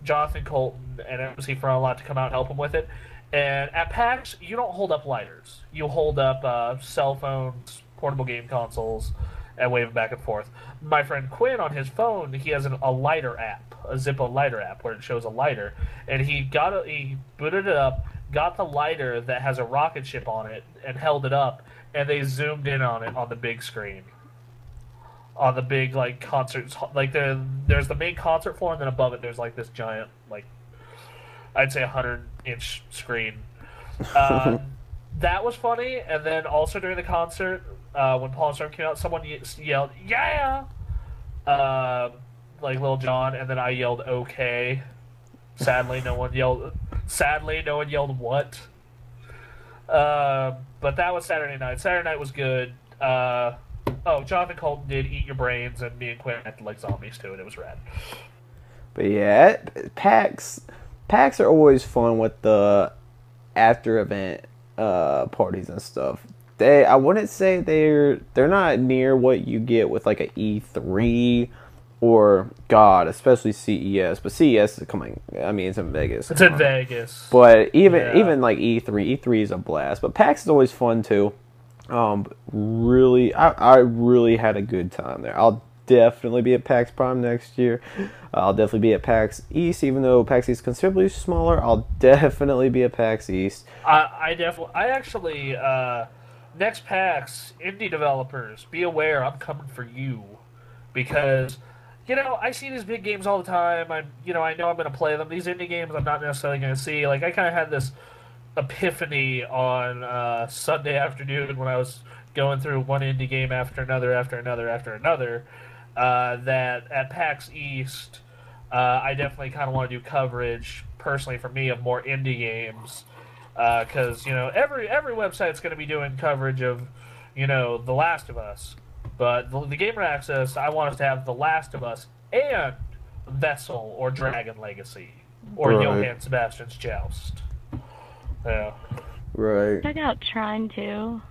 Jonathan Colton, and MC Frontalot to come out and help them with it. And at PAX, you don't hold up lighters. You hold up cell phones, portable game consoles, and wave them back and forth. My friend Quinn, on his phone, he has a lighter app, a Zippo lighter app, where it shows a lighter. And he booted it up, got the lighter that has a rocket ship on it, and held it up, and they zoomed in on it on the big screen. On the big, like, concerts. Like, there's the main concert floor, and then above it there's, like, this giant, like, I'd say 100-inch screen. That was funny, and then also during the concert, when Paul and Storm came out, someone yelled, "Yeah!" Like Lil Jon, and then I yelled, "Okay." Sadly, no one yelled what. But that was Saturday night. Saturday night was good. Jonathan Colton did Eat Your Brains, and me and Quinn acted like zombies too, and it was rad. But yeah, PAX are always fun with the after event parties and stuff. I wouldn't say they're not near what you get with like a E3 or especially CES. But CES is coming. I mean, it's in Vegas. It's in Vegas. But even like E3 is a blast. But PAX is always fun too. Really, I really had a good time there. I'll definitely be at PAX Prime next year. I'll definitely be at PAX East, even though PAX East is considerably smaller. I'll definitely be at PAX East. Next PAX, indie developers, be aware, I'm coming for you, because, you know, I see these big games all the time. I know I'm going to play them. These indie games, I'm not necessarily going to see. Like, I kind of had this epiphany on Sunday afternoon when I was going through one indie game after another, that at PAX East, I definitely kind of want to do coverage, personally for me, of more indie games, because, you know, every website's going to be doing coverage of, you know, The Last of Us, but the Gamer Access, I want us to have The Last of Us and Vessel or Dragon Legacy or Johann Sebastian's Joust. Yeah. Right. Check out Trine too.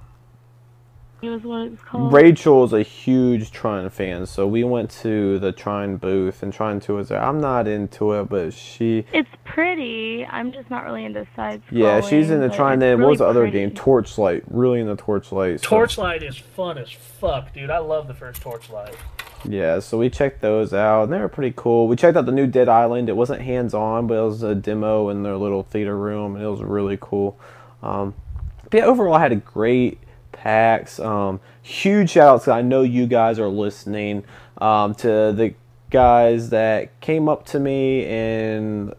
It was what it was called. Rachel is a huge Trine fan, so we went to the Trine booth, and Trine 2 was there. I'm not into it, but it's pretty. I'm just not really into side scrolling. Yeah, she's in the Trine. Then really what was the other game? Torchlight. Really into Torchlight. Torchlight is fun as fuck, dude. I love the first Torchlight. Yeah, so we checked those out, and they were pretty cool. We checked out the new Dead Island. It wasn't hands-on, but it was a demo in their little theater room, and it was really cool. But yeah, overall, I had a great PAX. Huge shout-outs, I know you guys are listening, to the guys that came up to me and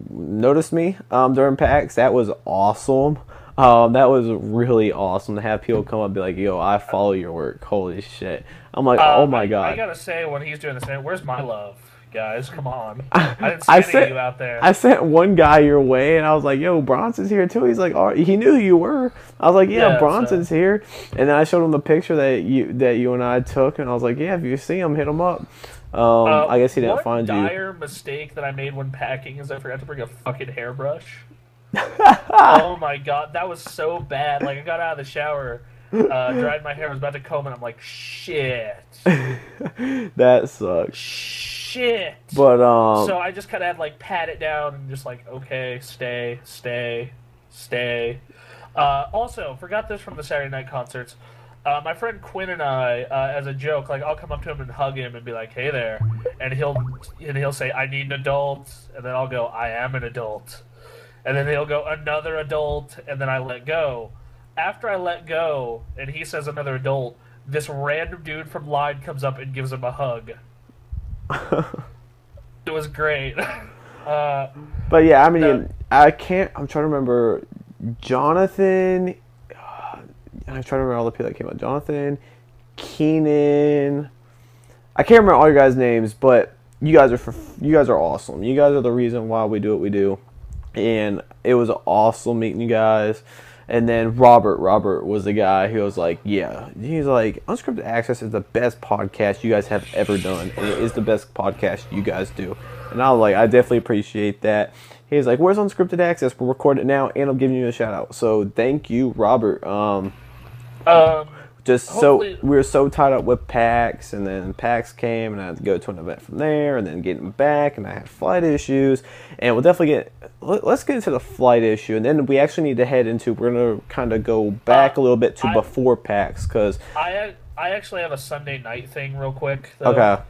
noticed me during PAX. That was awesome. That was really awesome to have people come up and be like, "Yo, I follow your work. Holy shit." I'm like, oh my god. I gotta say, when he's doing this, man, where's my love? guys. Come on. I didn't see any of you out there. I sent one guy your way, and I was like, yo, Bronson's here, too. He's like, oh, he knew who you were. I was like, yeah, Bronson's here. And then I showed him the picture that you and I took, and I was like, yeah, if you see him, hit him up. I guess he didn't find you. One dire mistake that I made when packing is I forgot to bring a fucking hairbrush. Oh my god, that was so bad. Like, I got out of the shower, dried my hair, was about to comb, and I'm like, shit. That sucks. Shit. But, so I just kind of had, like, pat it down and just like, okay, stay. Also, forgot this from the Saturday night concerts. My friend Quinn and I, as a joke, like, I'll come up to him and hug him and be like, "Hey there," and he'll say, "I need an adult," and then I'll go, "I am an adult," and then he'll go, "Another adult," and then I let go. After I let go, and he says another adult, this random dude from Line comes up and gives him a hug. It was great. But yeah, I mean, I'm trying to remember Jonathan. I'm trying to remember all the people that came out. Jonathan, Keenan. I can't remember all your guys' names, but you guys are awesome. You guys are the reason why we do what we do, and it was awesome meeting you guys. And then Robert was the guy who was like, yeah, he's like, Unscripted Access is the best podcast you guys have ever done, and it is the best podcast you guys do. And I was like, I definitely appreciate that. He's like, where's Unscripted Access? We'll record it now, and I'm giving you a shout out. So thank you, Robert. So we were so tied up with PAX, and then PAX came, and I had to go to an event from there, and then getting back, and I had flight issues, and we'll definitely let's get into the flight issue, and then we actually need to head into, we're going to kind of go back a little bit to before PAX, because I actually have a Sunday night thing real quick, though. Okay.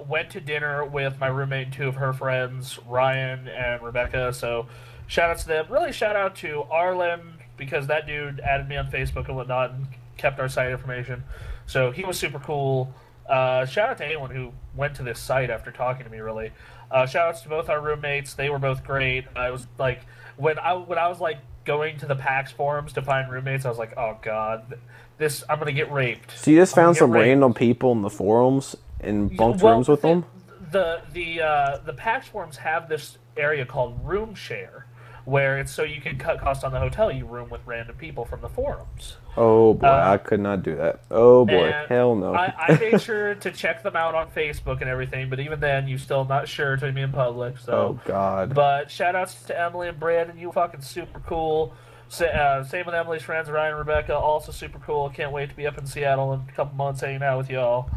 Went to dinner with my roommate and two of her friends, Ryan and Rebecca, so shout out to them. Really shout out to Arlen, because that dude added me on Facebook and whatnot and kept our site information. So he was super cool. Shout out to anyone who went to this site after talking to me, really. Shout outs to both our roommates. They were both great. I was like, when I was like going to the PAX forums to find roommates, I was like, oh god, I'm gonna get raped. So you just found some random people in the forums and bunked rooms with them? The PAX forums have this area called Room Share, where it's so you can cut costs on the hotel. You room with random people from the forums. Oh boy, I could not do that. Oh boy, hell no. I made sure to check them out on Facebook and everything, but even then, you're still not sure to be in public. So. Oh god. But shout outs to Emily and Brandon, you fucking super cool. Same with Emily's friends, Ryan and Rebecca, also super cool. Can't wait to be up in Seattle in a couple months hanging out with y'all.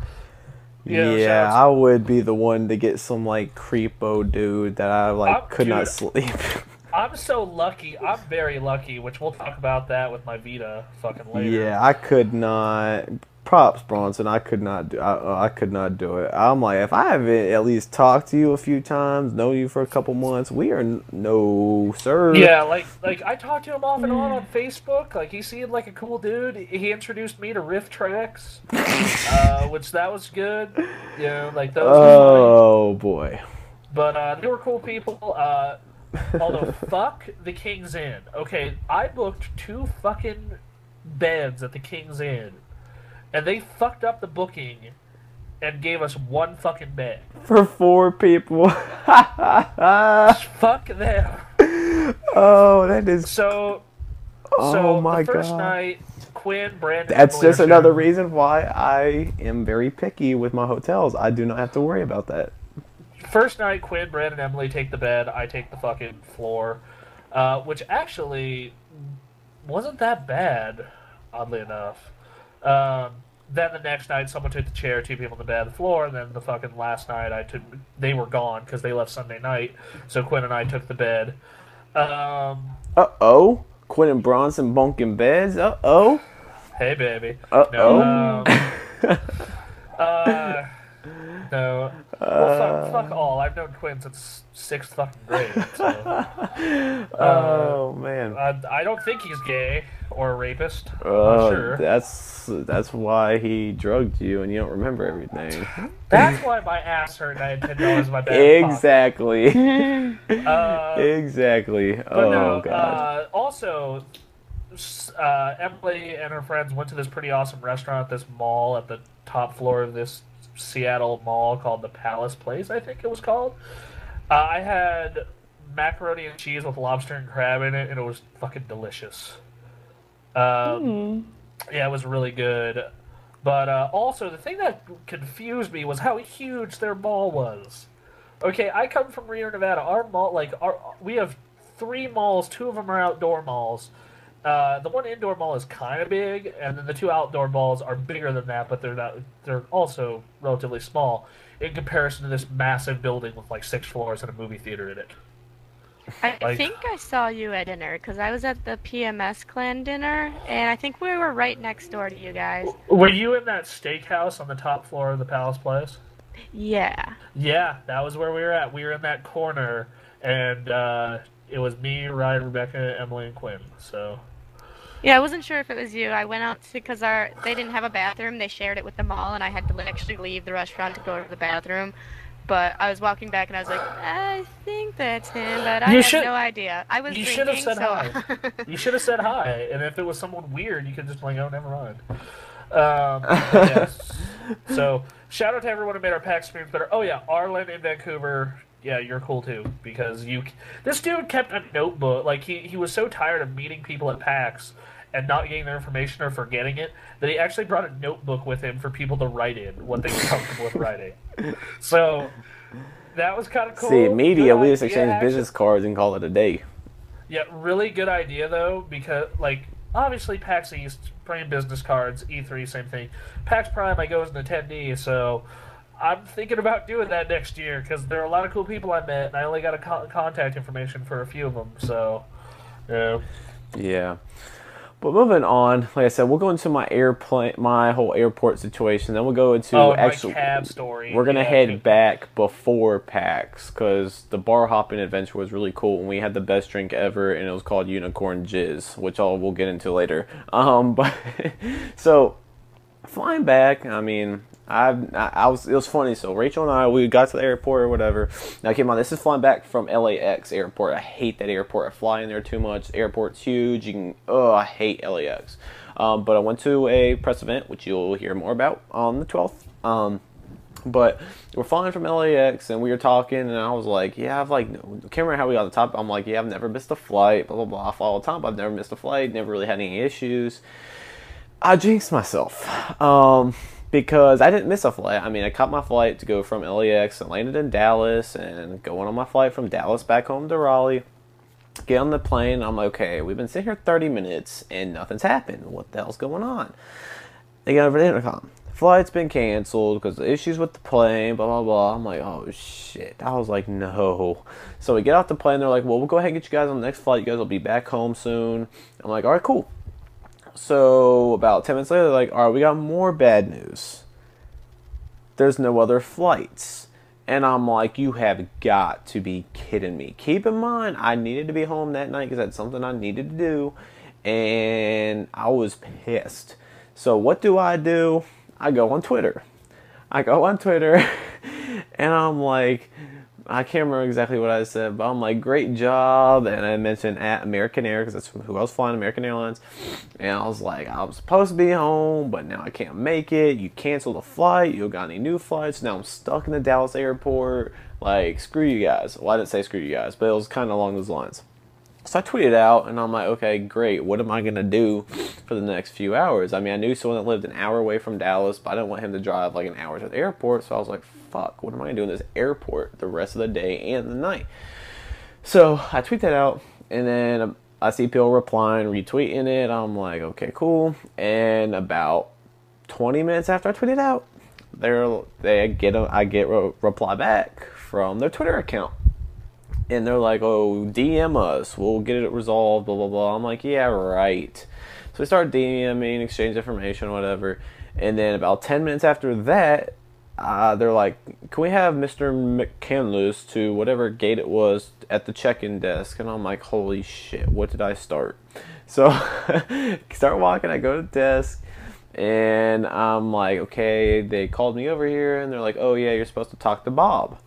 Yeah, I would be the one to get some like creepo dude that I could not sleep. I'm so lucky. I'm very lucky, which we'll talk about that with my Vita fucking later. Yeah, I could not. Props, Bronson. I could not do. I could not do it. I'm like, if I haven't at least talked to you a few times, known you for a couple months, we are no sir. Yeah, like I talked to him off and on Facebook. Like he seemed like a cool dude. He introduced me to Riff Tracks, which that was good. You know, like those. Oh boy. But they were cool people. Although, fuck the King's Inn. Okay, I booked 2 fucking beds at the King's Inn, and they fucked up the booking and gave us 1 fucking bed. For 4 people. Fuck them. Oh, that is... So my the first God. night, Quinn, Brandon... That's just another reason why I am very picky with my hotels. I do not have to worry about that. First night, Quinn, Brandon, and Emily take the bed. I take the fucking floor, which actually wasn't that bad, oddly enough. Then the next night, someone took the chair, 2 people in the bed, the floor, and then the fucking last night, they were gone because they left Sunday night. So Quinn and I took the bed. Uh-oh. Quinn and Bronson bunking beds. Uh-oh. Hey, baby. Uh-oh. No. Well, fuck all. I've known Quinn since 6th fucking grade. So, oh man. I don't think he's gay or a rapist. I'm Oh, not sure. that's why he drugged you and you don't remember everything. That's why my ass hurt and I had $10 in my back Exactly. Exactly. But Oh no, god. also, Emily and her friends went to this pretty awesome restaurant, this mall at the top floor of this Seattle mall called the Palace Place, I think it was called. I had macaroni and cheese with lobster and crab in it, and it was fucking delicious. Yeah, it was really good. But also, the thing that confused me was how huge their mall was. Okay, I come from Reno, Nevada. Our mall, we have 3 malls. 2 of them are outdoor malls. The one indoor mall is kind of big, and then the 2 outdoor malls are bigger than that, but they're not. They're also relatively small in comparison to this massive building with like 6 floors and a movie theater in it. I think I saw you at dinner, because I was at the PMS clan dinner, and I think we were right next door to you guys. Were you in that steakhouse on the top floor of the Palace Place? Yeah. Yeah, that was where we were at. We were in that corner, and it was me, Ryan, Rebecca, Emily, and Quinn. So. Yeah, I wasn't sure if it was you. I went out because they didn't have a bathroom. They shared it with the mall, and I had to actually leave the restaurant to go to the bathroom. But I was walking back, and I was like, I think that's him, but I have no idea. I was drinking, should have said so... hi. You should have said hi, and if it was someone weird, you could just like, oh, never mind. Yes. So, shout out to everyone who made our PAX streams better. Oh yeah, Arlen in Vancouver. Yeah, you're cool too, because this dude kept a notebook. Like, he was so tired of meeting people at PAX and not getting their information or forgetting it, that he actually brought a notebook with him for people to write in what they were comfortable with writing. So, that was kind of cool. See, media, we just exchange business cards and call it a day. Yeah, really good idea, though, because, like, obviously PAX East, bringing business cards, E3, same thing. PAX Prime, I go as an attendee, so I'm thinking about doing that next year, because there are a lot of cool people I met, and I only got a contact information for a few of them, so, yeah. Yeah. But moving on, like I said, we'll go into my whole airport situation. Then we'll go into my cab story. We're gonna head back before PAX, because the bar hopping adventure was really cool, and we had the best drink ever, and it was called Unicorn Jizz, which we'll get into later. But so flying back, I mean, it was funny. So Rachel and we got to the airport or whatever. Now keep in mind, this is flying back from LAX airport. I hate that airport. I fly in there too much. The airport's huge. I hate LAX. But I went to a press event, which you'll hear more about on the 12th. But we're flying from LAX, and we were talking, and I was like, yeah, I can't remember how we got on the top. I'm like, yeah, I've never missed a flight, blah, blah, blah. I fly all the time, but I've never missed a flight, never really had any issues. I jinxed myself. Because I didn't miss a flight. I mean, I caught my flight to go from LAX and landed in Dallas, and going on my flight from Dallas back home to Raleigh. Get on the plane, I'm like, okay, we've been sitting here 30 minutes, and nothing's happened. What the hell's going on? They get over the intercom. Flight's been canceled because of issues with the plane, blah, blah, blah. I'm like, oh, shit. I was like, no. So we get off the plane, they're like, well, we'll go ahead and get you guys on the next flight. You guys will be back home soon. I'm like, all right, cool. So, about 10 minutes later, they're like, all right, we got more bad news. There's no other flights. And I'm like, you have got to be kidding me. Keep in mind, I needed to be home that night because that's something I needed to do. And I was pissed. So, what do? I go on Twitter. And I'm like, I can't remember exactly what I said, but I'm like, great job. And I mentioned at American Air, because that's who I was flying, American Airlines. And I was like, I was supposed to be home, but now I can't make it. You canceled the flight. You got any new flights? Now I'm stuck in the Dallas airport. Like, screw you guys. Well, I didn't say screw you guys, but it was kind of along those lines. So I tweeted out, and I'm like, okay, great. What am I going to do for the next few hours? I mean, I knew someone that lived an hour away from Dallas, but I didn't want him to drive like an hour to the airport. So I was like, fuck, what am I going to do in this airport the rest of the day and the night? So I tweet that out, and then I see people replying, retweeting it. I'm like, okay, cool. And about 20 minutes after I tweet it out, I get a reply back from their Twitter account. And they're like, oh, DM us. We'll get it resolved, blah, blah, blah. I'm like, yeah, right. So we start DMing, exchange information, whatever. And then about 10 minutes after that, they're like, can we have Mr. McCandless to whatever gate it was at the check-in desk? And I'm like, holy shit, what did I start? So start walking, I go to the desk. And I'm like, okay, they called me over here. And they're like, oh, yeah, you're supposed to talk to Bob.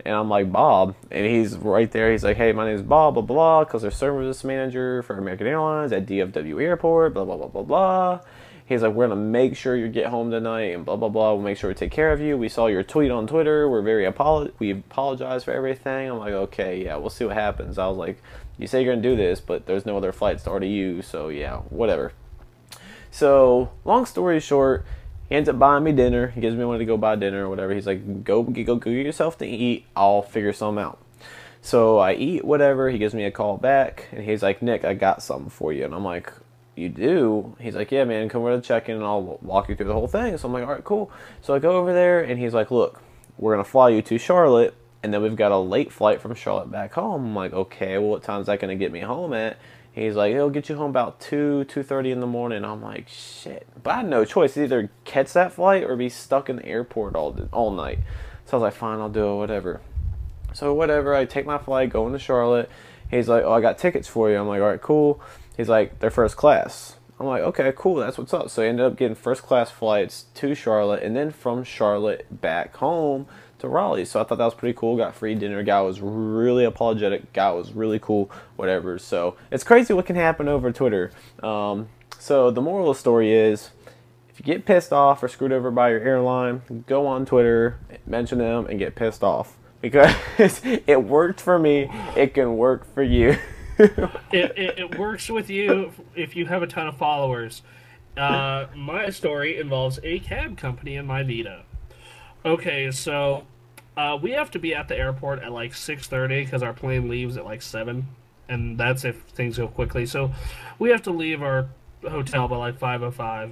And I'm like, Bob. And he's right there. He's like, hey, my name is Bob, blah, blah, because they're service manager for American Airlines at DFW Airport, blah, blah, blah, blah, blah. He's like, we're going to make sure you get home tonight and blah, blah, blah. We'll make sure we take care of you. We saw your tweet on Twitter. We apologize for everything. I'm like, okay, yeah, we'll see what happens. I was like, you say you're going to do this, but there's no other flights to RDU, so yeah, whatever. So, long story short, he ends up buying me dinner. He gives me money to go buy dinner or whatever. He's like, go get yourself to eat. I'll figure something out. So I eat whatever. He gives me a call back, and he's like, Nick, I got something for you. And I'm like, you do? He's like, yeah, man, come over to the check-in, and I'll walk you through the whole thing. So I'm like, all right, cool. So I go over there, and he's like, look, we're going to fly you to Charlotte, and then we've got a late flight from Charlotte back home. I'm like, okay, well, what time's that going to get me home at? He's like, it'll get you home about 2:30 in the morning. I'm like, shit. But I had no choice. Either catch that flight or be stuck in the airport all night. So I was like, fine, I'll do it, whatever. So whatever, I take my flight, go into Charlotte. He's like, oh, I got tickets for you. I'm like, all right, cool. He's like, they're first class. I'm like, okay, cool, that's what's up. So I ended up getting first class flights to Charlotte, and then from Charlotte back home to Raleigh. So I thought that was pretty cool. Got free dinner. Guy was really apologetic. Guy was really cool, whatever. So it's crazy what can happen over Twitter. So the moral of the story is, if you get pissed off or screwed over by your airline, go on Twitter, mention them, and get pissed off. Because it worked for me, it can work for you. It works with you if you have a ton of followers. My story involves a cab company in my Vita. Okay, so we have to be at the airport at like 6:30 because our plane leaves at like 7, and that's if things go quickly. So we have to leave our hotel by like 5:05.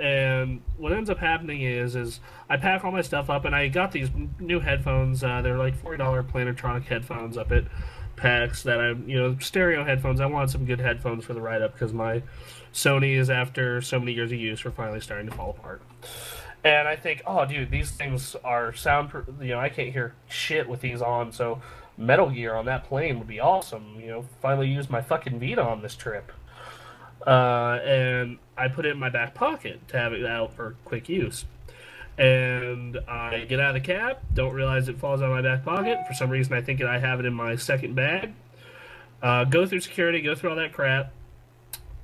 And what ends up happening is I pack all my stuff up, and I got these new headphones. They're like $40 Plantronic headphones up at PAX that stereo headphones. I wanted some good headphones for the ride up because my Sony is, after so many years of use, are finally starting to fall apart. And I think, oh, dude, these things are I can't hear shit with these on, so Metal Gear on that plane would be awesome. Finally use my fucking Vita on this trip. And I put it in my back pocket to have it out for quick use. And I get out of the cab, don't realize it falls out of my back pocket. For some reason, I think I have it in my second bag. Go through security, go through all that crap.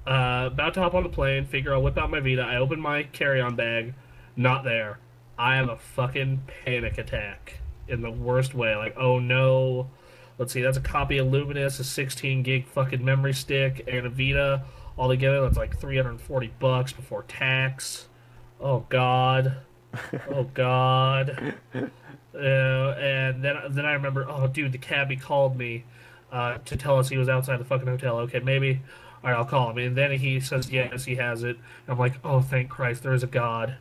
About to hop on the plane, figure I'll whip out my Vita. I open my carry-on bag, not there. I have a fucking panic attack in the worst way. Like, oh no. Let's see, that's a copy of Luminous, a 16 gig fucking memory stick, and a Vita. Altogether, that's like $340 before tax. Oh god. Oh god. And then I remember, oh dude, the cabbie called me to tell us he was outside the fucking hotel. Okay, maybe. Alright, I'll call him. And then he says, yes, he has it. And I'm like, oh, thank Christ, there is a God.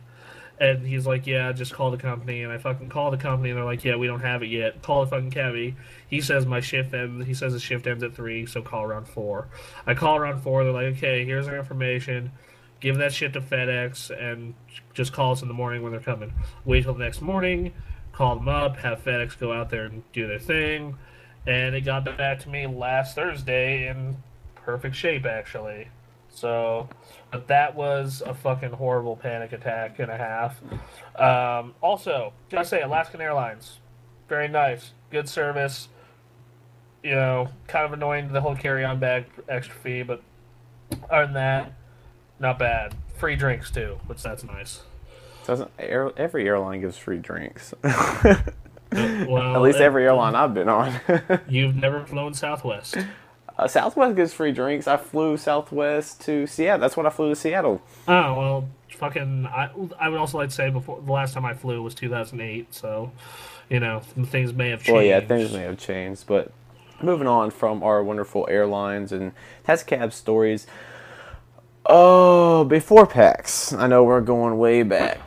And he's like, yeah, just call the company. And I fucking call the company, and they're like, yeah, we don't have it yet. Call the fucking cabbie. He says the shift ends at 3, so call around 4. I call around 4, they're like, okay, here's our information. Give that shit to FedEx, and just call us in the morning when they're coming. Wait till the next morning, call them up, have FedEx go out there and do their thing. And it got back to me last Thursday in perfect shape, actually. So, but that was a fucking horrible panic attack and a half. Also, gotta say, Alaskan Airlines, very nice, good service. Kind of annoying, the whole carry-on bag extra fee, but other than that, not bad. Free drinks too, which that's nice. Every airline gives free drinks. Well, at least every airline I've been on. You've never flown Southwest. Southwest gives free drinks. I flew Southwest to Seattle. That's when I flew to Seattle. Oh, well, fucking... I would also like to say, before the last time I flew was 2008, so, things may have changed. Well, yeah, things may have changed, but moving on from our wonderful airlines and cab stories. Oh, before PAX. I know we're going way back,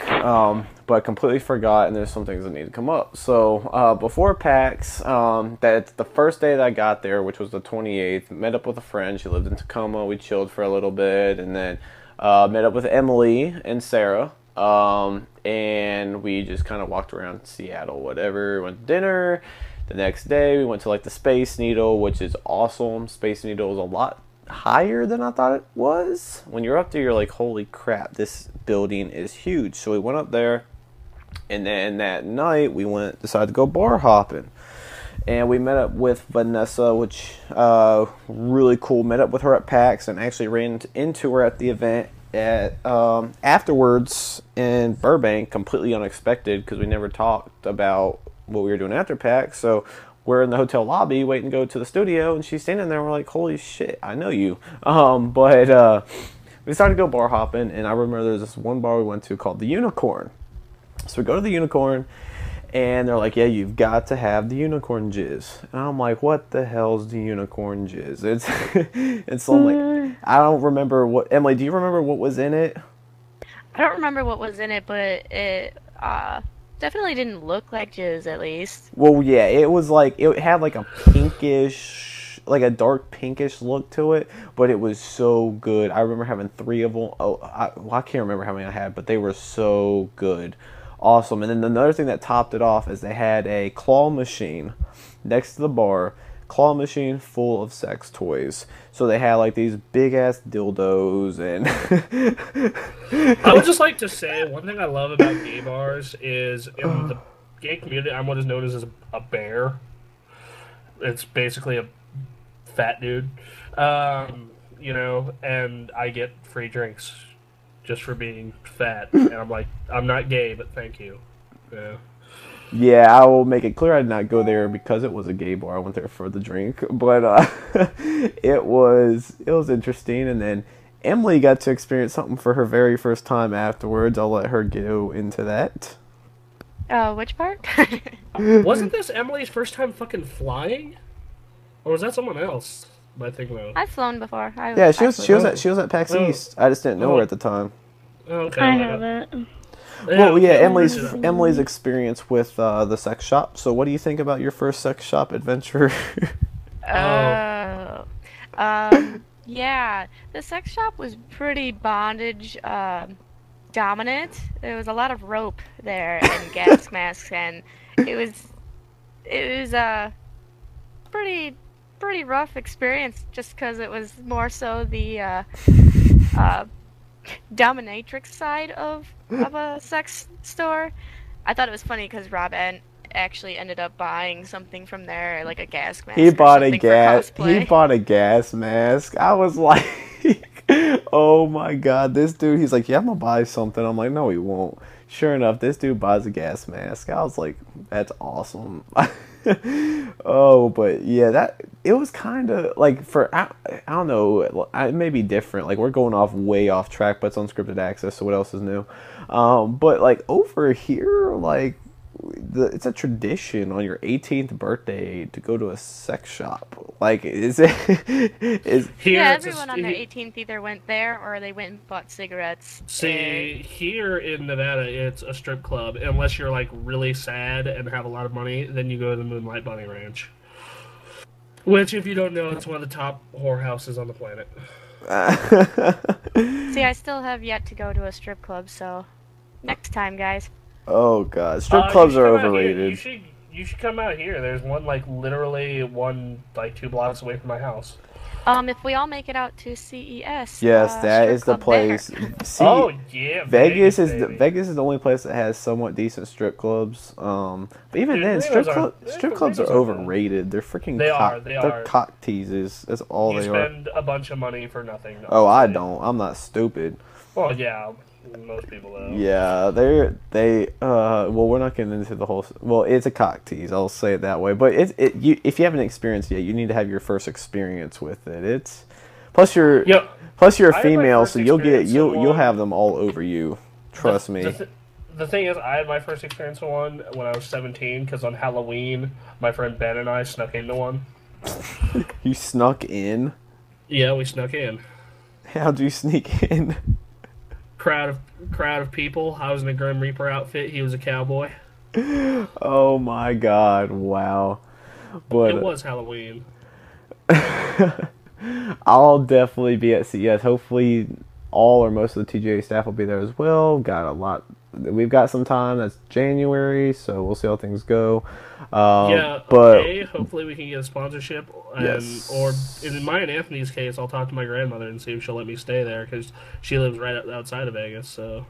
but I completely forgot, and there's some things that need to come up. So, before PAX, that's the first day that I got there, which was the 28th, met up with a friend. She lived in Tacoma. We chilled for a little bit, and then met up with Emily and Sarah, and we just kind of walked around Seattle, whatever. Went to dinner. The next day, we went to, the Space Needle, which is awesome. Space Needle is a lot higher than I thought it was. When you're up there, you're like, holy crap, this building is huge. So we went up there, And then that night, we decided to go bar hopping. And we met up with Vanessa, which really cool. Met up with her at PAX and actually ran into her at the event afterwards in Burbank, completely unexpected because we never talked about what we were doing after PAX. So we're in the hotel lobby waiting to go to the studio, and she's standing there. And we're like, holy shit, I know you. But we started to go bar hopping, and I remember there's this one bar we went to called the Unicorn. So we go to the Unicorn, and they're like, yeah, you've got to have the unicorn jizz. And I'm like, what the hell's the unicorn jizz? It's so like, I don't remember what, Emily, do you remember what was in it? I don't remember what was in it, but it definitely didn't look like jizz, at least. Well, yeah, it was like, it had like a pinkish, like a dark pinkish look to it, but it was so good. I remember having 3 of them. I can't remember how many I had, but they were so good. Awesome. And then another thing that topped it off is they had a claw machine next to the bar. Claw machine full of sex toys. So they had like these big ass dildos and I would just like to say one thing I love about gay bars is in the gay community I'm what is known as a bear. It's basically a fat dude. You know, and I get free drinks just for being fat, and I'm like, I'm not gay, but thank you. Yeah. Yeah, I will make it clear I did not go there because it was a gay bar. I went there for the drink, but it was interesting. And then Emily got to experience something for her very first time afterwards. I'll let her go into that. Which part? Wasn't this Emily's first time fucking flying, or was that someone else? I think no. I've flown before. She was at PAX East. I just didn't know her at the time. Okay. I haven't. Well, yeah, Emily's experience with the sex shop. So, what do you think about your first sex shop adventure? Yeah, the sex shop was pretty bondage dominant. There was a lot of rope there and gas masks, and it was a pretty rough experience just because it was more so the dominatrix side of a sex store. I thought it was funny because Rob actually ended up buying something from there, like a gas mask. He bought a gas mask. I was like, oh my god, this dude. He's like, yeah, I'm gonna buy something. I'm like, no, he won't. Sure enough, this dude buys a gas mask. I was like, that's awesome. Oh, but yeah, it was kind of like I don't know, it may be different. Like we're going way off track, but it's unscripted access, so what else is new? But like over here, like it's a tradition on your 18th birthday to go to a sex shop. Like is yeah, everyone on their 18th either went there or they went and bought cigarettes. See, here in Nevada, it's a strip club. Unless you're like really sad and have a lot of money, then you go to the Moonlight Bunny Ranch. Which, if you don't know, it's one of the top whorehouses on the planet. See, I still have yet to go to a strip club, so next time, guys. Oh god, strip clubs are overrated. You should come out here. There's one literally 2 blocks away from my house. If we all make it out to CES. Yes, that is the place. Oh yeah, Vegas is the only place that has somewhat decent strip clubs. But even then, strip clubs are overrated. They're freaking they're cock teasers. That's all they are. You spend a bunch of money for nothing. Oh, I don't. I'm not stupid. Well, yeah. Most people though. Yeah, well, we're not getting into the whole. Well, it's a cock tease. I'll say it that way. But if you haven't experienced it yet, you need to have your first experience with it. Plus you're a female, so you'll have them all over you. Trust me. The thing is, I had my first experience with one when I was 17, because on Halloween, my friend Ben and I snuck into one. You snuck in? Yeah, we snuck in. How'd you sneak in? Crowd of people. I was in a Grim Reaper outfit. He was a cowboy. Oh my god! Wow. But it was Halloween. I'll definitely be at CES. Hopefully, all or most of the TGA staff will be there as well. We've got some time. That's January, so we'll see how things go. Hopefully we can get a sponsorship. Yes. Or in my and Anthony's case, I'll talk to my grandmother and see if she'll let me stay there, because she lives right outside of Vegas. So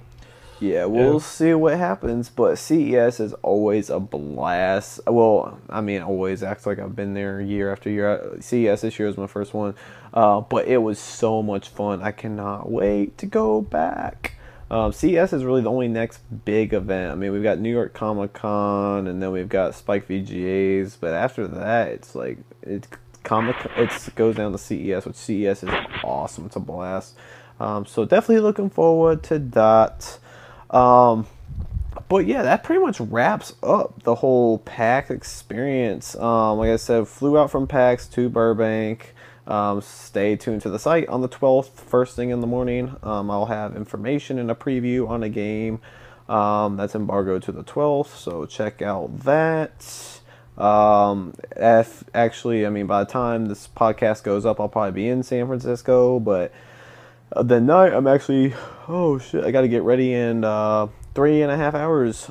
Yeah, we'll see what happens, but CES is always a blast. Well, I mean, always acts like I've been there year after year. CES this year was my first one, but it was so much fun. I cannot wait to go back. CES is really the only next big event. I mean, we've got New York Comic Con, and then we've got Spike VGAs, but after that, it's like it goes down to CES, which CES is awesome. It's a blast. So definitely looking forward to that. But yeah, that pretty much wraps up the whole PAX experience. Like I said, flew out from PAX to Burbank. Stay tuned to the site on the 12th, first thing in the morning. I'll have information and a preview on a game that's embargoed to the 12th, so check out that. Actually, I mean, by the time this podcast goes up, I'll probably be in San Francisco, but the night I'm actually, oh shit, I gotta get ready in 3.5 hours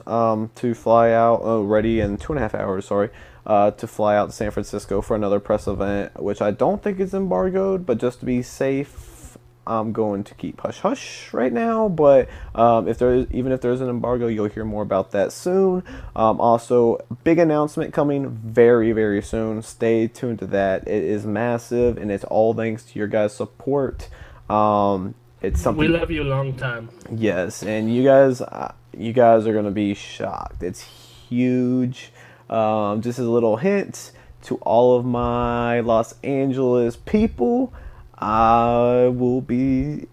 to fly out. Oh, ready in 2.5 hours, sorry, to fly out to San Francisco for another press event, which I don't think is embargoed, but just to be safe, I'm going to keep hush hush right now. But if there's an embargo, you'll hear more about that soon. Also, big announcement coming very, very soon. Stay tuned to that. It is massive, and it's all thanks to your guys' support. It's something we love you a long time. Yes, and you guys are gonna be shocked. It's huge. Just as a little hint to all of my Los Angeles people, I will be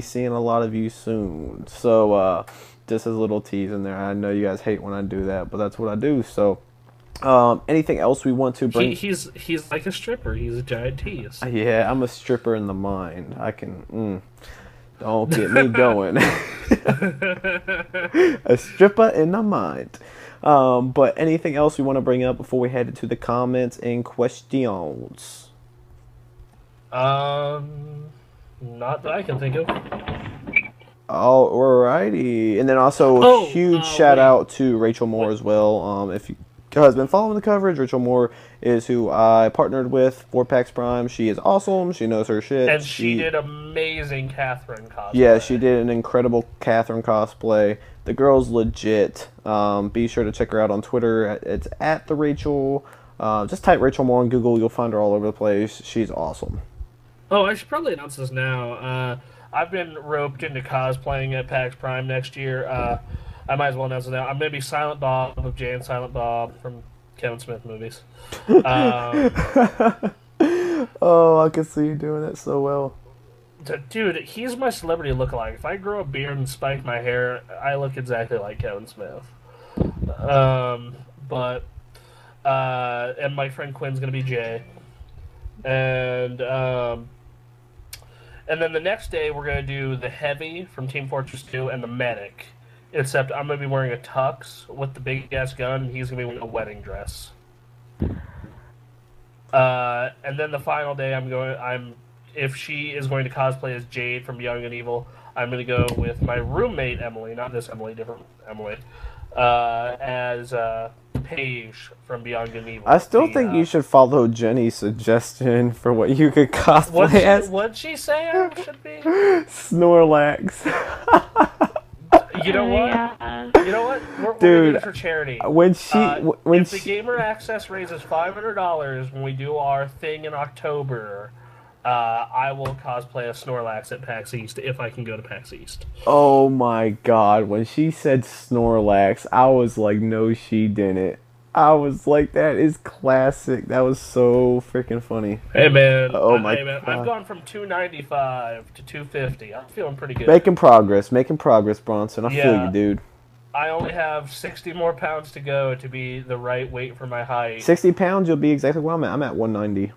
seeing a lot of you soon. So just as a little tease in there. I know you guys hate when I do that, but that's what I do. So anything else we want to bring? He's like a stripper. He's a giant tease. Yeah, I'm a stripper in the mind. I can. Don't get me going. A stripper in the mind. But anything else we want to bring up before we head into the comments and questions? Not that I can think of. Alrighty. And then also huge shout out to Rachel Moore as well. If you guys been following the coverage, Rachel Moore is who I partnered with for PAX Prime. She is awesome. She knows her shit. And she did amazing Catherine cosplay. Yeah, she did an incredible Catherine cosplay. The girl's legit. Be sure to check her out on Twitter. It's at the Rachel. Just type Rachel Moore on Google. You'll find her all over the place. She's awesome. Oh, I should probably announce this now. I've been roped into cosplaying at PAX Prime next year. I might as well announce it now. I'm going to be Silent Bob of Jay and Silent Bob from Kevin Smith movies. Oh, I can see you doing that so well. Dude, he's my celebrity lookalike. If I grow a beard and spike my hair, I look exactly like Kevin Smith. And my friend Quinn's going to be Jay. And then the next day we're going to do the Heavy from Team Fortress 2 and the Medic. Except I'm going to be wearing a tux with the big-ass gun, and he's going to be wearing a wedding dress. And then the final day if she is going to cosplay as Jade from Young and Evil, I'm going to go with my roommate, Emily, not this Emily, different Emily, as Paige from Beyond Good and Evil. I still think you should follow Jenny's suggestion for what you could cosplay as. What'd she say I should be? Snorlax. You know what? Yeah. You know what? We're Dude, doing it for charity. If the Gamer Access raises $500 when we do our thing in October, I will cosplay a Snorlax at PAX East if I can go to PAX East. Oh my god, when she said Snorlax, I was like, no, she didn't. I was like, that is classic. That was so freaking funny. Hey man, God. I've gone from $295 to $250. I'm feeling pretty good. Making progress, Bronson. I feel you, dude. I only have 60 more pounds to go to be the right weight for my height. 60 pounds, you'll be exactly where I'm at. I'm at 190.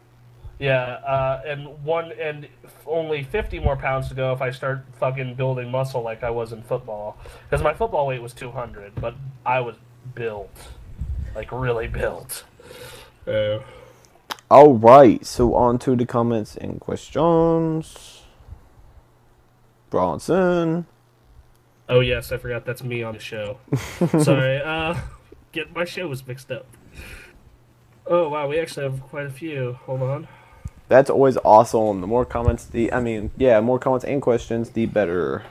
Yeah, and only 50 more pounds to go if I start fucking building muscle like I was in football. Because my football weight was 200, but I was built. Like, really built. Alright, so on to the comments and questions. Bronson. Oh, yes, I forgot that's me on the show. Sorry, get my shows mixed up. Oh, wow, we actually have quite a few. Hold on. That's always awesome. The more comments, more comments and questions, the better.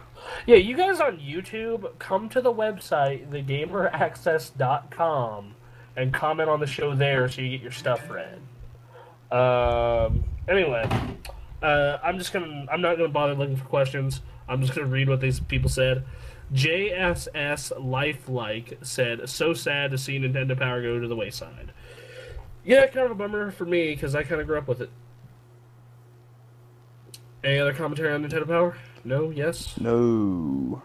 Yeah, you guys on YouTube, come to the website, thegameraccess.com, and comment on the show there so you get your stuff read. Anyway, I'm not gonna bother looking for questions. I'm just gonna read what these people said. JSS Lifelike said, "So sad to see Nintendo Power go to the wayside." Yeah, kind of a bummer for me because I kind of grew up with it. Any other commentary on Nintendo Power? No? Yes? No.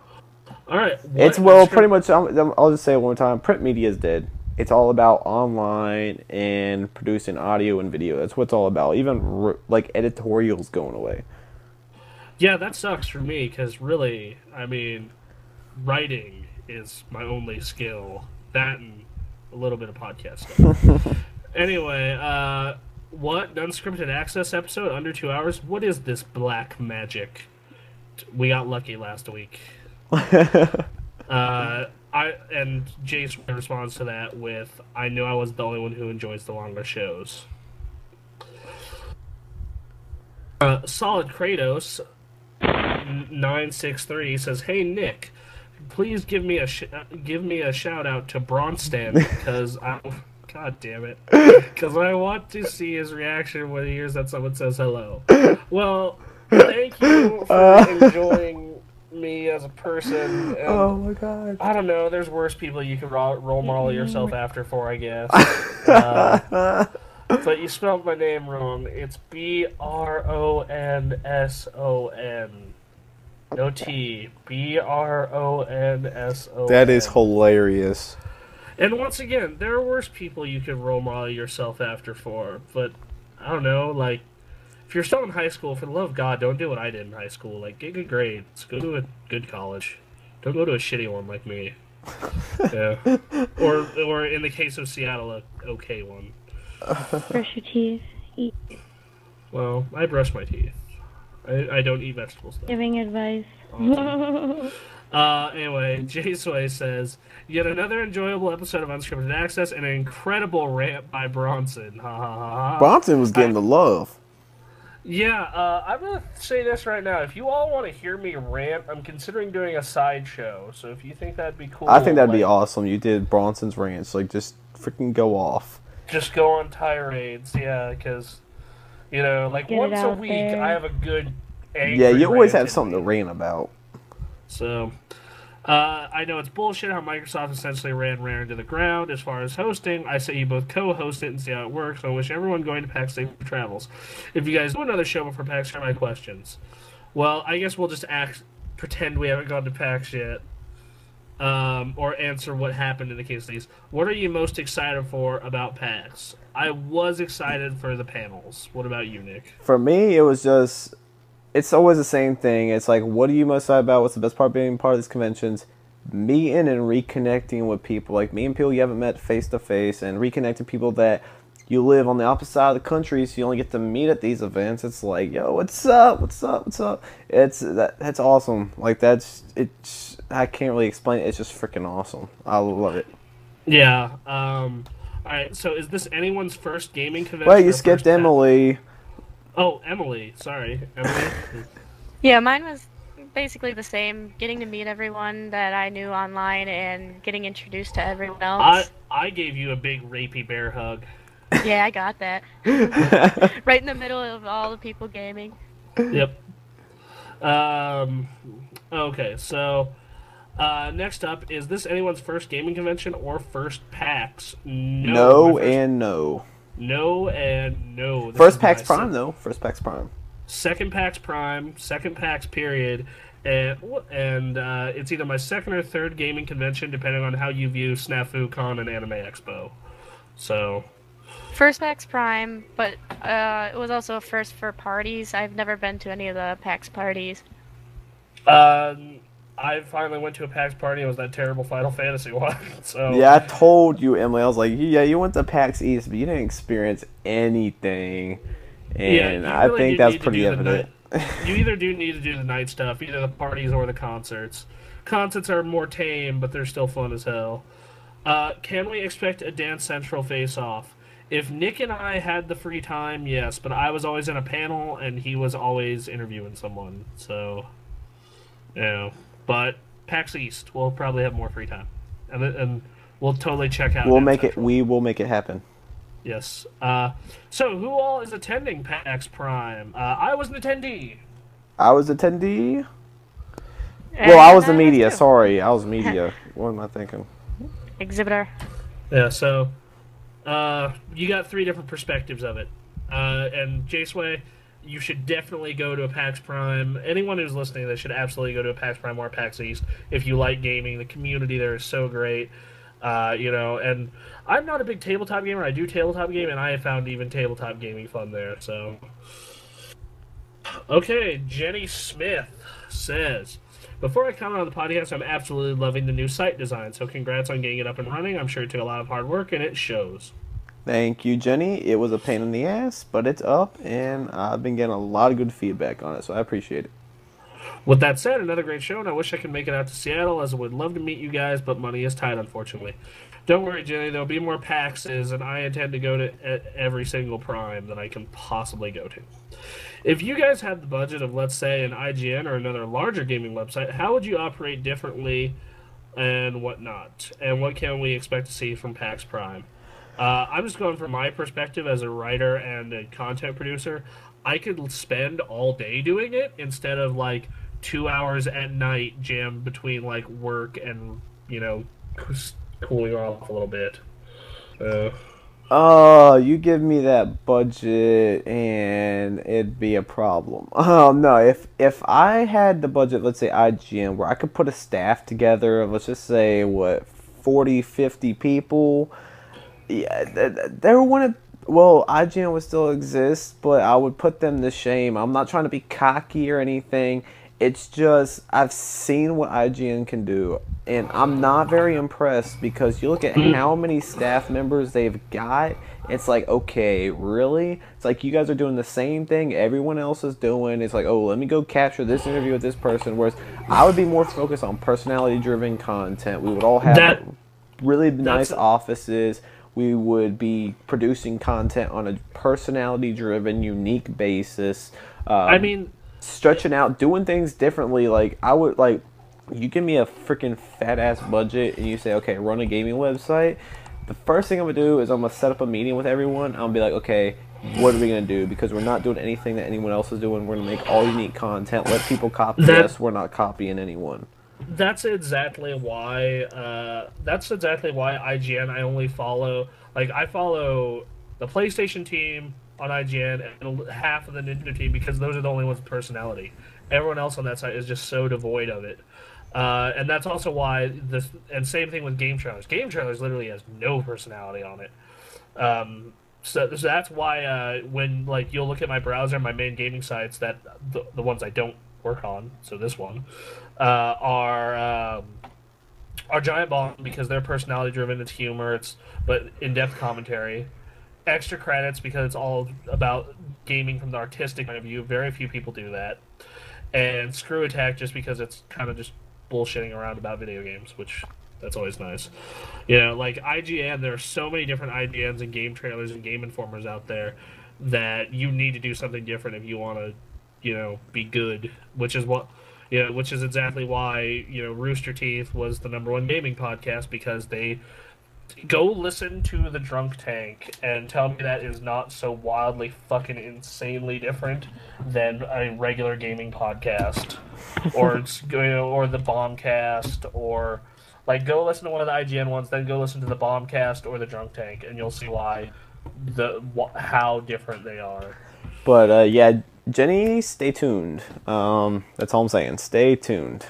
Alright. It's, pretty much, I'll just say it one more time, print media is dead. It's all about online and producing audio and video. That's what it's all about. Even, like, editorials going away. Yeah, that sucks for me, because really, I mean, writing is my only skill. That and a little bit of podcast stuff. Anyway, what? Unscripted Access episode? Under 2 hours? What is this black magic? We got lucky last week. And Jace responds to that with, "I knew I was the only one who enjoys the longer shows." Solid Kratos 963 says, "Hey Nick, please give me a shout out to Bronston because God damn it, because I want to see his reaction when he hears that someone says hello." Well, thank you for enjoying me as a person. And oh my god. I don't know, there's worse people you can role model yourself after for, I guess. But you spelled my name wrong. It's Bronson. No T. Bronson. That is hilarious. And once again, there are worse people you can role model yourself after for. But, I don't know, like, if you're still in high school, for the love of God, don't do what I did in high school. Like, get good grades. Go to a good college. Don't go to a shitty one like me. Yeah. Or in the case of Seattle, a okay one. Brush your teeth. Eat. Well, I brush my teeth. I don't eat vegetables, though. Giving advice. Anyway, Jay Sway says, "Yet another enjoyable episode of Unscripted Access and an incredible rant by Bronson." Ha ha ha ha. Bronson was getting the love. Yeah, I'm going to say this right now. If you all want to hear me rant, I'm considering doing a sideshow. So if you think that'd be cool... I think that'd be awesome. You did Bronson's rants. Like, just freaking go off. Just go on tirades, yeah, because, you know, like, once a week, I have a good angry Yeah, you always have rant something to rant about. So... I know it's bullshit how Microsoft essentially ran Rare into the ground as far as hosting. I say you both co-host it and see how it works. I wish everyone going to PAX safe travels. If you guys do another show before PAX, share my questions. Well, I guess we'll just pretend we haven't gone to PAX yet. Or answer what happened in the case of these. What are you most excited for about PAX? I was excited for the panels. What about you, Nick? For me, it was just... It's always the same thing. It's like, what are you most excited about? What's the best part of being part of these conventions? Meeting and reconnecting with people. Like, meeting people you haven't met face-to-face and reconnecting people that you live on the opposite side of the country, so you only get to meet at these events. It's like, yo, what's up? What's up? What's up? That's awesome. Like, I can't really explain it. It's just freaking awesome. I love it. Yeah. Alright, so is this anyone's first gaming convention? Wait, you skipped Emily. Oh, Emily. Sorry. Emily? Yeah, mine was basically the same. Getting to meet everyone that I knew online and getting introduced to everyone else. I gave you a big rapey bear hug. Yeah, I got that. Right in the middle of all the people gaming. Yep. Okay, so next up, is this anyone's first gaming convention or first PAX? No and no. No and no. First PAX Prime, though. First PAX Prime. Second PAX Prime, second PAX period, and it's either my second or third gaming convention, depending on how you view Snafu Con and Anime Expo. So... First PAX Prime, but it was also a first for parties. I've never been to any of the PAX parties. I finally went to a PAX party. It was that terrible Final Fantasy one. So yeah, I told you, Emily. I was like, yeah, you went to PAX East, but you didn't experience anything. And yeah, really I think that's pretty evident. You either do need to do the night stuff, either the parties or the concerts. Concerts are more tame, but they're still fun as hell. Can we expect a Dance Central face-off? If Nick and I had the free time, yes, but I was always in a panel, and he was always interviewing someone, so... Yeah. But PAX East, we'll probably have more free time, and we'll totally check out. We will make it happen. Yes. So who all is attending PAX Prime? I was an attendee. I was attendee. Well, I was the media. Sorry, I was media. What am I thinking? Exhibitor. Yeah. So, you got 3 different perspectives of it, and Jaceway, you should definitely go to a PAX Prime. Anyone who's listening, they should absolutely go to a PAX Prime or a PAX East if you like gaming. The community there is so great. And I'm not a big tabletop gamer. I do tabletop game, and I have found even tabletop gaming fun there. So, okay, Jenny Smith says, before I comment on the podcast, I'm absolutely loving the new site design. So, congrats on getting it up and running. I'm sure it took a lot of hard work, and it shows. Thank you, Jenny. It was a pain in the ass, but it's up, and I've been getting a lot of good feedback on it, so I appreciate it. With that said, another great show, and I wish I could make it out to Seattle, as I would love to meet you guys, but money is tight, unfortunately. Don't worry, Jenny, there'll be more PAXs, and I intend to go to every single Prime that I can possibly go to. If you guys had the budget of, let's say, an IGN or another larger gaming website, how would you operate differently and whatnot? And what can we expect to see from PAX Prime? I'm just going from my perspective as a writer and a content producer. I could spend all day doing it instead of, 2 hours at night jammed between, work and, cooling off a little bit. You give me that budget and it'd be a problem. No, if I had the budget, let's say IGN, where I could put a staff together of, let's just say, 40, 50 people, yeah, IGN would still exist, but I would put them to shame. I'm not trying to be cocky or anything. It's just, I've seen what IGN can do, and I'm not very impressed, because you look at how many staff members they've got, it's like, okay, really? It's like, you guys are doing the same thing everyone else is doing. It's like, oh, let me go capture this interview with this person, whereas I would be more focused on personality-driven content. We would all have really nice offices. We would be producing content on a personality-driven, unique basis. Stretching out, doing things differently. You give me a freaking fat-ass budget and you say, okay, run a gaming website. The first thing I'm going to do is I'm going to set up a meeting with everyone. I'm going to be like, okay, what are we going to do? Because we're not doing anything that anyone else is doing. We're going to make all unique content. Let people copy us. We're not copying anyone. That's exactly why IGN I only follow. I follow the PlayStation team on IGN and half of the Nintendo team, because those are the only ones with personality. Everyone else on that site is just so devoid of it. And that's also why and same thing with Game Trailers. Game Trailers literally has no personality on it. So that's why when you'll look at my browser, my main gaming sites, that the ones I don't work on, so this one, are Giant Bomb, because they're personality driven. It's humor, but in-depth commentary. Extra Credits, because it's all about gaming from the artistic point of view. Very few people do that. And Screw Attack, just because it's kind of just bullshitting around about video games, which that's always nice. IGN, there are so many different IGNs and game trailers and game informers out there that you need to do something different if you want to, be good. Which is exactly why Rooster Teeth was the #1 gaming podcast, because they go listen to the Drunk Tank and tell me that is not so wildly fucking insanely different than a regular gaming podcast, or the Bombcast, or go listen to one of the IGN ones, then go listen to the Bombcast or the Drunk Tank, and you'll see how different they are. But Jenny, stay tuned. That's all I'm saying. Stay tuned.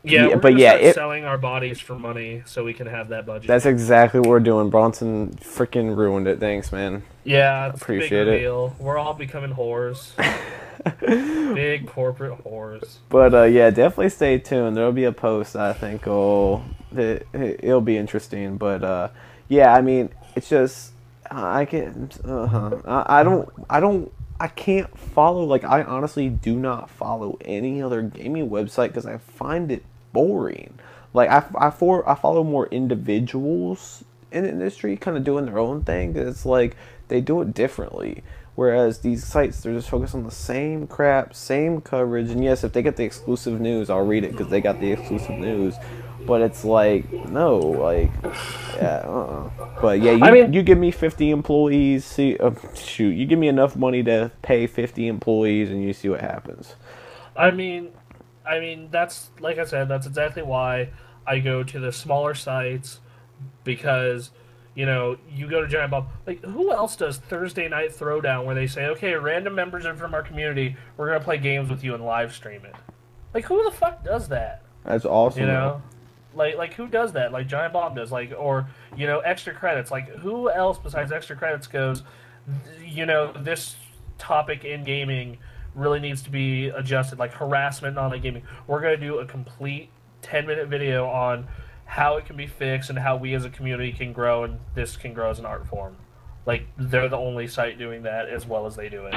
We're gonna start selling our bodies for money so we can have that budget. That's exactly what we're doing. Bronson freaking ruined it. Thanks, man. Yeah, it's appreciate a big reveal. We're all becoming whores. Big corporate whores. But definitely stay tuned. There'll be a post. I think it'll be interesting. But it's just I can't follow. I honestly do not follow any other gaming website because I find it boring. I follow more individuals in the industry kind of doing their own thing. It's they do it differently. Whereas these sites, they're just focused on the same crap, same coverage. And yes, if they get the exclusive news, I'll read it because they got the exclusive news. But it's like, no, like, yeah, But yeah, you give me 50 employees, you give me enough money to pay 50 employees and you see what happens. I mean, that's, like I said, that's exactly why I go to the smaller sites, because, you know, you go to Giant Bomb. Like, who else does Thursday Night Throwdown where they say, okay, random members from our community, we're going to play games with you and live stream it? Like, who the fuck does that? That's awesome. You know? Like who does that? Like Giant Bomb does, like, or, you know, Extra Credits. Like, who else besides Extra Credits goes, you know, this topic in gaming really needs to be adjusted, like harassment in online gaming. We're going to do a complete 10-minute video on how it can be fixed and how we as a community can grow, and this can grow as an art form. Like, they're the only site doing that as well as they do it.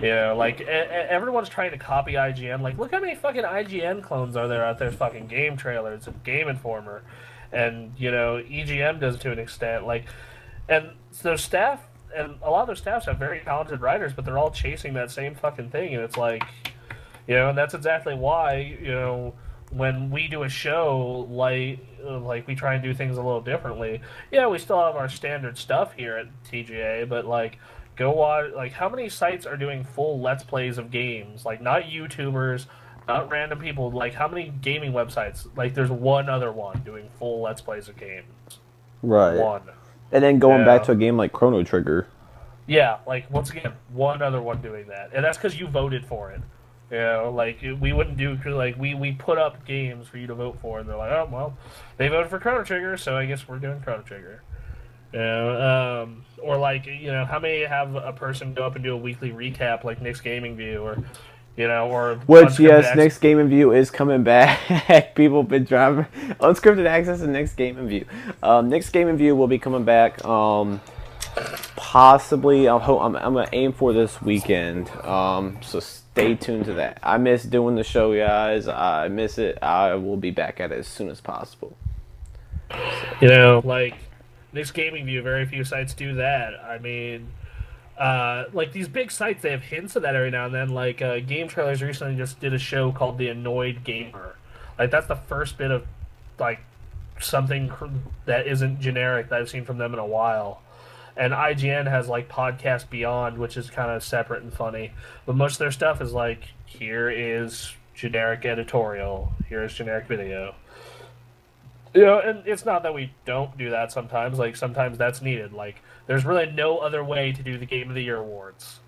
You know, like, everyone's trying to copy IGN. Like, look how many fucking IGN clones are there out there. Fucking Game Trailers and Game Informer. And, you know, EGM does to an extent. Like, and their staff, and a lot of their staffs have very talented writers, but they're all chasing that same fucking thing. And it's like, you know, and that's exactly why, you know, when we do a show, like we try and do things a little differently. Yeah, we still have our standard stuff here at TGA, but like, go watch, like, how many sites are doing full Let's Plays of games? Like, not YouTubers, not random people. Like, how many gaming websites? Like, there's one other one doing full Let's Plays of games. Right. One. And then going back to a game like Chrono Trigger. Yeah, like, once again, one other one doing that. And that's because you voted for it. You know, like, we wouldn't do, like, we put up games for you to vote for, and they're like, oh, well, they voted for Chrono Trigger, so I guess we're doing Chrono Trigger. You know, or, like, you know, how many have a person go up and do a weekly recap, like Nick's Gaming View, or, you know, or... Which, yes, Nick's Gaming View is coming back. People have been driving... Unscripted Access and Nick's Gaming View. Nick's Gaming View will be coming back, possibly, I'm going to aim for this weekend, so stay tuned to that. I miss doing the show, guys. I miss it. I will be back at it as soon as possible. You know, like, Nick's Gaming View, very few sites do that. I mean, like, these big sites, they have hints of that every now and then. Like, Game Trailers recently just did a show called The Annoyed Gamer. Like, that's the first bit of, like, something that isn't generic that I've seen from them in a while. And IGN has, like, Podcast Beyond, which is kind of separate and funny. But most of their stuff is like, here is generic editorial. Here is generic video. You know, and it's not that we don't do that sometimes. Like, sometimes that's needed. Like, there's really no other way to do the Game of the Year awards.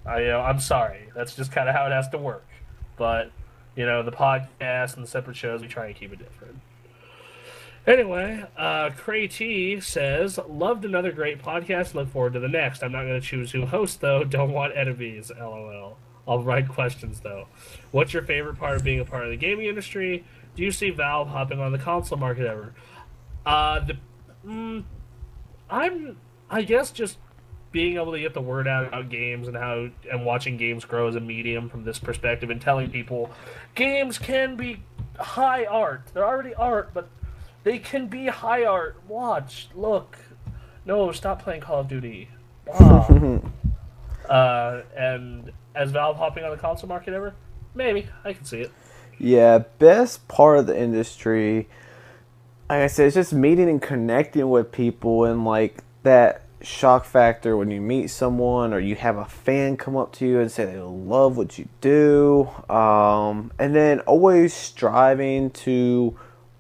I'm sorry. That's just kind of how it has to work. But, you know, the podcast and the separate shows, we try and keep it different. Anyway, Cray T says, loved another great podcast. Look forward to the next. I'm not going to choose who hosts, though. Don't want enemies. LOL. I'll write questions, though. What's your favorite part of being a part of the gaming industry? Do you see Valve hopping on the console market ever? I guess just being able to get the word out about games and watching games grow as a medium from this perspective and telling people games can be high art. They're already art, but they can be high art. Watch, look. No, stop playing Call of Duty. And as Valve hopping on the console market ever? Maybe. I can see it. Yeah, best part of the industry, like I said, it's just meeting and connecting with people, and like that shock factor when you meet someone or you have a fan come up to you and say they love what you do, and then always striving to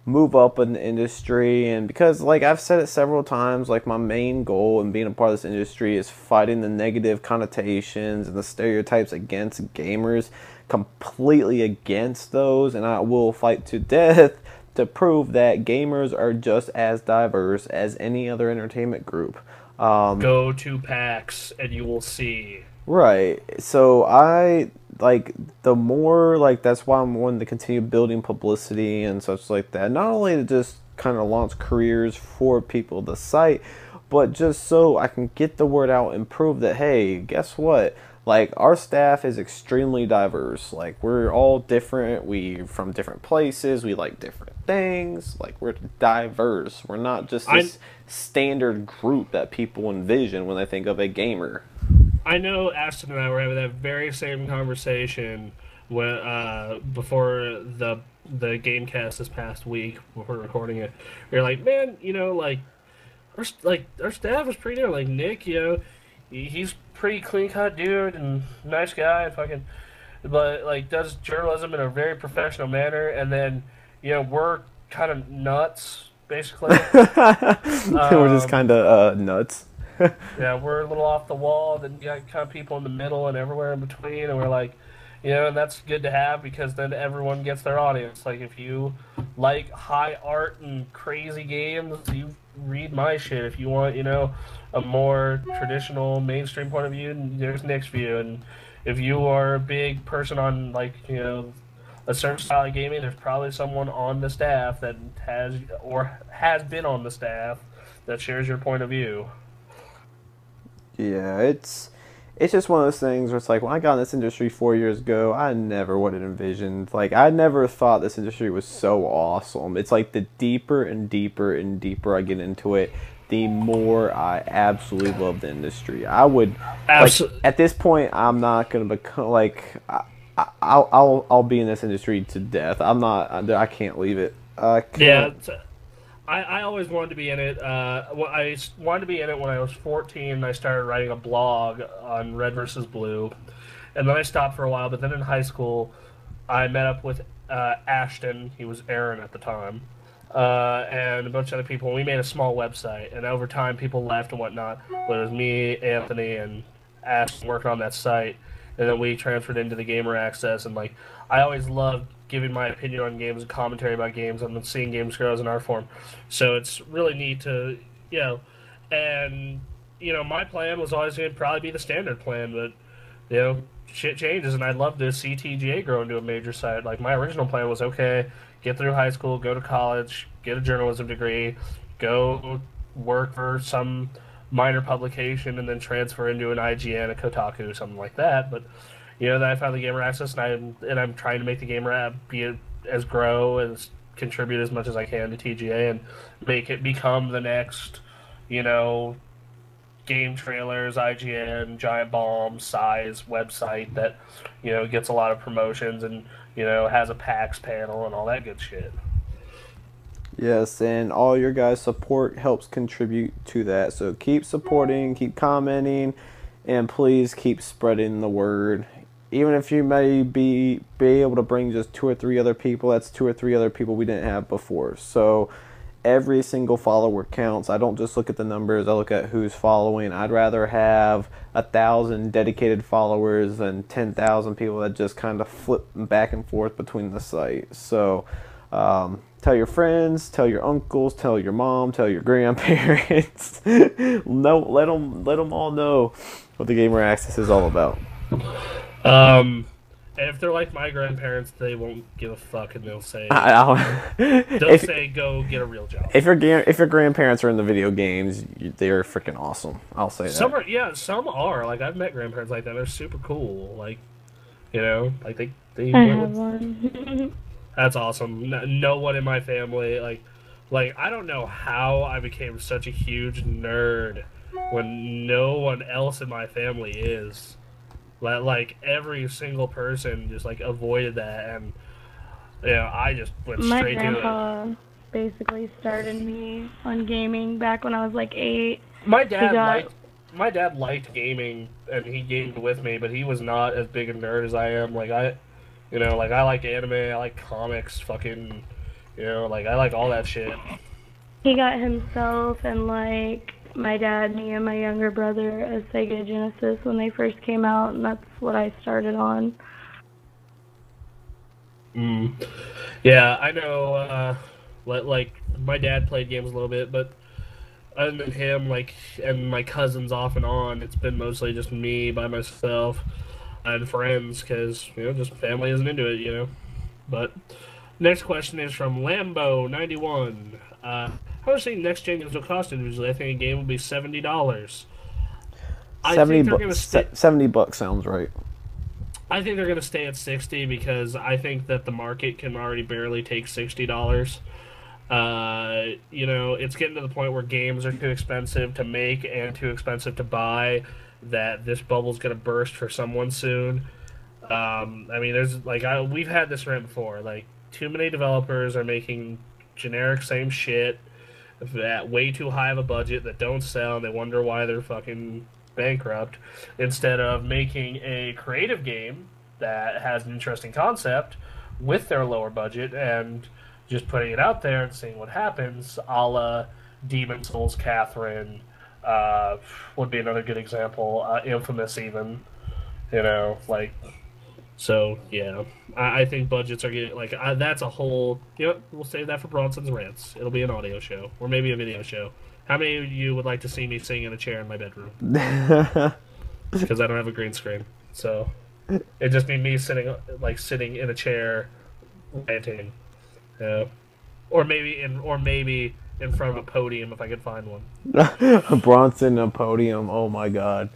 move up in the industry. And because, like I've said it several times, like my main goal in being a part of this industry is fighting the negative connotations and the stereotypes against gamers, completely against those, and I will fight to death to prove that gamers are just as diverse as any other entertainment group. Go to PAX and you will see. Right. So I like the more, like, that's why I'm wanting to continue building publicity and such like that. Not only to just kind of launch careers for people to site, but just so I can get the word out and prove that, hey, guess what? Like, our staff is extremely diverse. Like, we're all different. We're from different places. We like different things. Like, we're diverse. We're not just this standard group that people envision when they think of a gamer. I know Ashton and I were having that very same conversation when before the Gamecast this past week before recording it. We are like, man, like our staff is pretty good. Like Nick, he's pretty clean cut dude and nice guy and fucking, but like does journalism in a very professional manner. And then we're kind of nuts basically. We're just kind of nuts. Yeah, we're a little off the wall. Then you got kind of people in the middle and everywhere in between, and we're like, and that's good to have because then everyone gets their audience. Like if you like high art and crazy games, you read my shit. If you want, a more traditional mainstream point of view, there's Nick's view. And if you are a big person on like a certain style of gaming, there's probably someone on the staff that has been on the staff that shares your point of view. Yeah, it's just one of those things where it's like, when I got in this industry 4 years ago, I never would have envisioned, like, I never thought this industry was so awesome. It's like the deeper and deeper and deeper I get into it, the more I absolutely love the industry. I would, like, at this point, I'm not going to become, like, I'll be in this industry to death. I can't leave it. Yeah, I always wanted to be in it. I wanted to be in it when I was 14, and I started writing a blog on Red versus Blue. And then I stopped for a while, but then in high school, I met up with Ashton. He was Aaron at the time. And a bunch of other people. We made a small website, and over time, people left and whatnot. But it was me, Anthony, and Ashton working on that site. And then we transferred into the Gamer Access, and like I always loved giving my opinion on games and commentary about games and then seeing games grow as an art form. So it's really neat to, and, my plan was always going to probably be the standard plan, but, shit changes, and I'd love to see TGA grow into a major site. Like, my original plan was, okay, get through high school, go to college, get a journalism degree, go work for some minor publication, and then transfer into an IGN, a Kotaku, something like that, but... then I found the Gamer Access, and I'm trying to make the Gamer app grow as contribute as much as I can to TGA and make it become the next, game trailers, IGN, Giant Bomb size website that, gets a lot of promotions and, has a PAX panel and all that good shit. Yes, and all your guys' support helps contribute to that. So keep supporting, keep commenting, and please keep spreading the word. Even if you may be able to bring just 2 or 3 other people, that's 2 or 3 other people we didn't have before. So every single follower counts. I don't just look at the numbers, I look at who's following. I'd rather have 1,000 dedicated followers than 10,000 people that just kind of flip back and forth between the site. So tell your friends, tell your uncles, tell your mom, tell your grandparents. No, let them all know what the Gamer Access is all about. And if they're like my grandparents, they won't give a fuck, and they'll say, say go get a real job. If your grandparents are in the video games, they're freaking awesome. I'll say that. Some are. Like I've met grandparents like that. They're super cool. Like, like they. I have one. That's awesome. No one in my family like I don't know how I became such a huge nerd when no one else in my family is. Like every single person just like avoided that, and I just went straight to it. My grandpa basically started me on gaming back when I was like 8. My dad liked gaming, and he gamed with me, but he was not as big a nerd as I am. Like I like anime, I like comics, fucking, like I like all that shit. He got himself and like my dad, me, and my younger brother a Sega Genesis when they first came out, and that's what I started on. Yeah, I know, like, my dad played games a little bit, but other than him, like, and my cousins off and on, it's been mostly just me by myself and friends, because, just family isn't into it, But, next question is from Lambo91. How much do you think next gen games will cost individually? I think a game will be $70. $70 sounds right. I think they're going to stay at $60 because I think that the market can already barely take $60. It's getting to the point where games are too expensive to make and too expensive to buy that this bubble's gonna burst for someone soon. I mean, there's like we've had this rant before. Like, too many developers are making generic same shit at way too high of a budget that don't sell, and they wonder why they're fucking bankrupt, instead of making a creative game that has an interesting concept with their lower budget and just putting it out there and seeing what happens, a la Demon Souls, Catherine, would be another good example, Infamous even, like, so, yeah. I think budgets are getting, like, that's a whole, we'll save that for Bronson's Rants. It'll be an audio show, or maybe a video show. How many of you would like to see me sing in a chair in my bedroom? Because I don't have a green screen, so it'd just be me sitting in a chair, ranting, or maybe in front of a podium if I could find one. Bronson a podium. Oh my god,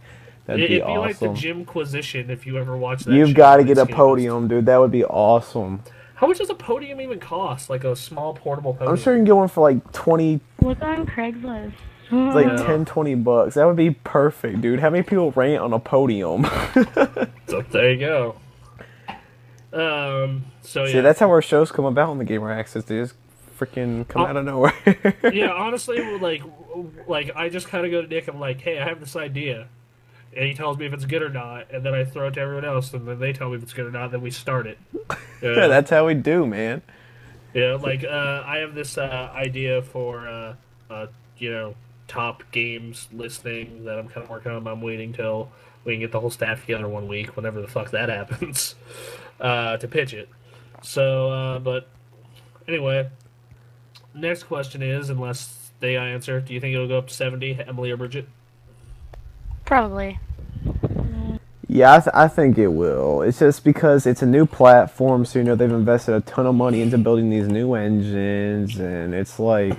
that'd be awesome. It'd be like the Jimquisition if you ever watched that. You've got to get a podium, dude. That would be awesome. How much does a podium even cost? Like a small portable podium? I'm sure you can get one for like 20. What's on Craigslist? Like $10-$20. That would be perfect, dude. How many people rant on a podium? So there you go. So See, that's how our shows come about on the Gamer Access. They just freaking come out of nowhere. Yeah, honestly, like I just kind of go to Nick. I'm like, hey, I have this idea, and he tells me if it's good or not, and then I throw it to everyone else, and then they tell me if it's good or not. Then we start it. Yeah, that's how we do, man. Yeah, like I have this idea for top games listing that I'm kind of working on. I'm waiting till we can get the whole staff together 1 week, whenever the fuck that happens, to pitch it. So, but anyway, next question is, unless they answer, do you think it'll go up to 70, Emily or Bridget? Probably. Yeah, I think it will. It's just because it's a new platform, so they've invested a ton of money into building these new engines, and it's like,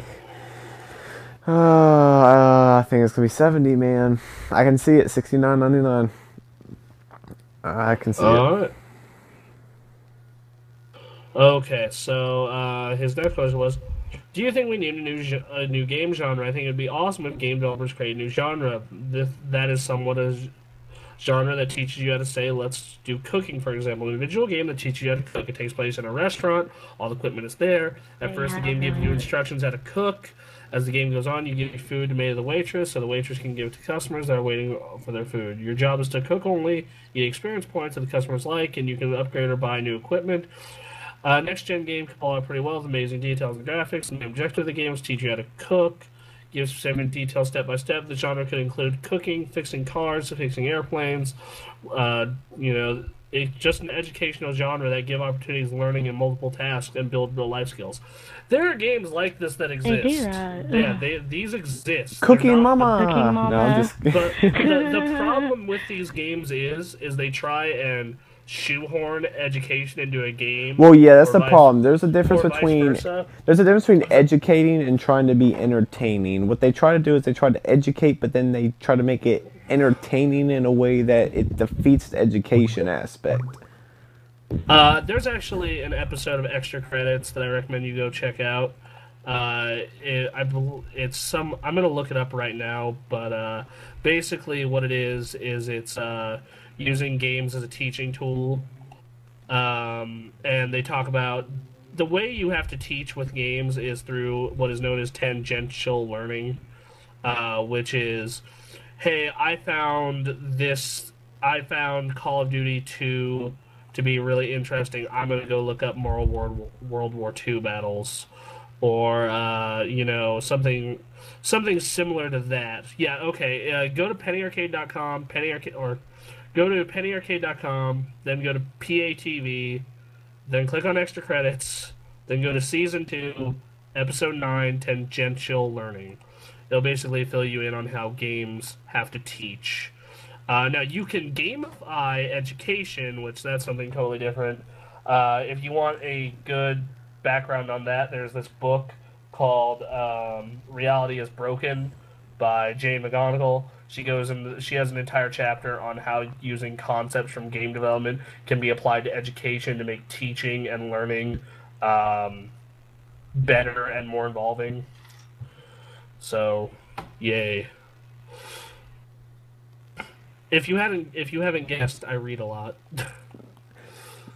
I think it's gonna be 70, man. I can see it, $69.99. I can see it. All right. Okay, so his next question was, do you think we need a new game genre? I think it would be awesome if game developers create a new genre. That is somewhat a genre that teaches you how to say, let's do cooking, for example. An individual game that teaches you how to cook. It takes place in a restaurant. All the equipment is there. At first, the game gives you instructions how to cook. As the game goes on, you give your food made to the waitress, so the waitress can give it to customers that are waiting for their food. Your job is to cook only, get experience points that the customers like, and you can upgrade or buy new equipment. Next-gen game can pull out pretty well with amazing details and graphics. And the objective of the game is to teach you how to cook, give specific details step by step. The genre could include cooking, fixing cars, fixing airplanes. It's just an educational genre that give opportunities, learning in multiple tasks, and build real life skills. There are games like this that exist. They do that. Yeah, these exist. Cooking Mama. Cooking Mama. No, I'm just... But the problem with these games is they try and shoehorn education into a game. Well, yeah, that's the problem. There's a difference between educating and trying to be entertaining. What they try to do is they try to educate, but then they try to make it entertaining in a way that it defeats the education aspect. There's actually an episode of Extra Credits that I recommend you go check out. I'm gonna look it up right now, but basically what it is it's using games as a teaching tool, and they talk about the way you have to teach with games is through what is known as tangential learning, which is, hey, I found Call of Duty 2 to be really interesting. I'm going to go look up more World War II battles, or something similar to that. Yeah, okay. Go to pennyarcade.com, go to pennyarcade.com, then go to PATV, then click on Extra Credits, then go to Season 2, Episode 9, Tangential Learning. It'll basically fill you in on how games have to teach. Now, you can gamify education, which that's something totally different. If you want a good background on that, there's this book called Reality is Broken by Jane McGonigal. She has an entire chapter on how using concepts from game development can be applied to education to make teaching and learning better and more involving. So, yay. If you haven't guessed, I read a lot.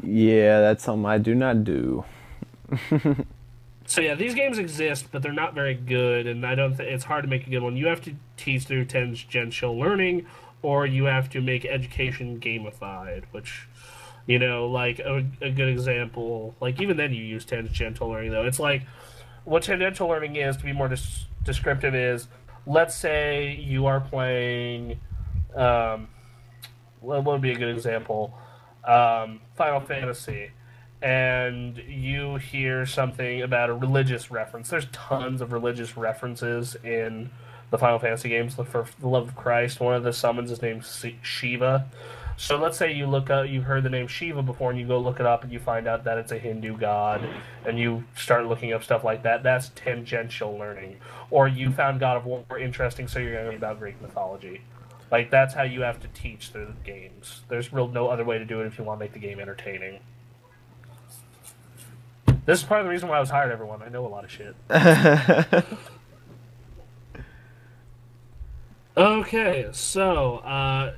Yeah, that's something I do not do. So yeah, these games exist, but they're not very good, and I don't think it's hard to make a good one. You have to teach through tangential learning, or you have to make education gamified, which, you know, like a good example, like even then you use tangential learning though. It's like what tangential learning is, to be more descriptive, is let's say you are playing, what would be a good example? Final Fantasy, and you hear something about a religious reference. There's tons of religious references in the Final Fantasy games. For the love of Christ, one of the summons is named Shiva. So let's say you look up, you've heard the name Shiva before, and you go look it up, and you find out that it's a Hindu god, and you start looking up stuff like that. That's tangential learning. Or you found God of War interesting, so you're going to learn about Greek mythology. Like, that's how you have to teach the games. There's no other way to do it if you want to make the game entertaining. This is part of the reason why I was hired, everyone. I know a lot of shit. Okay, so,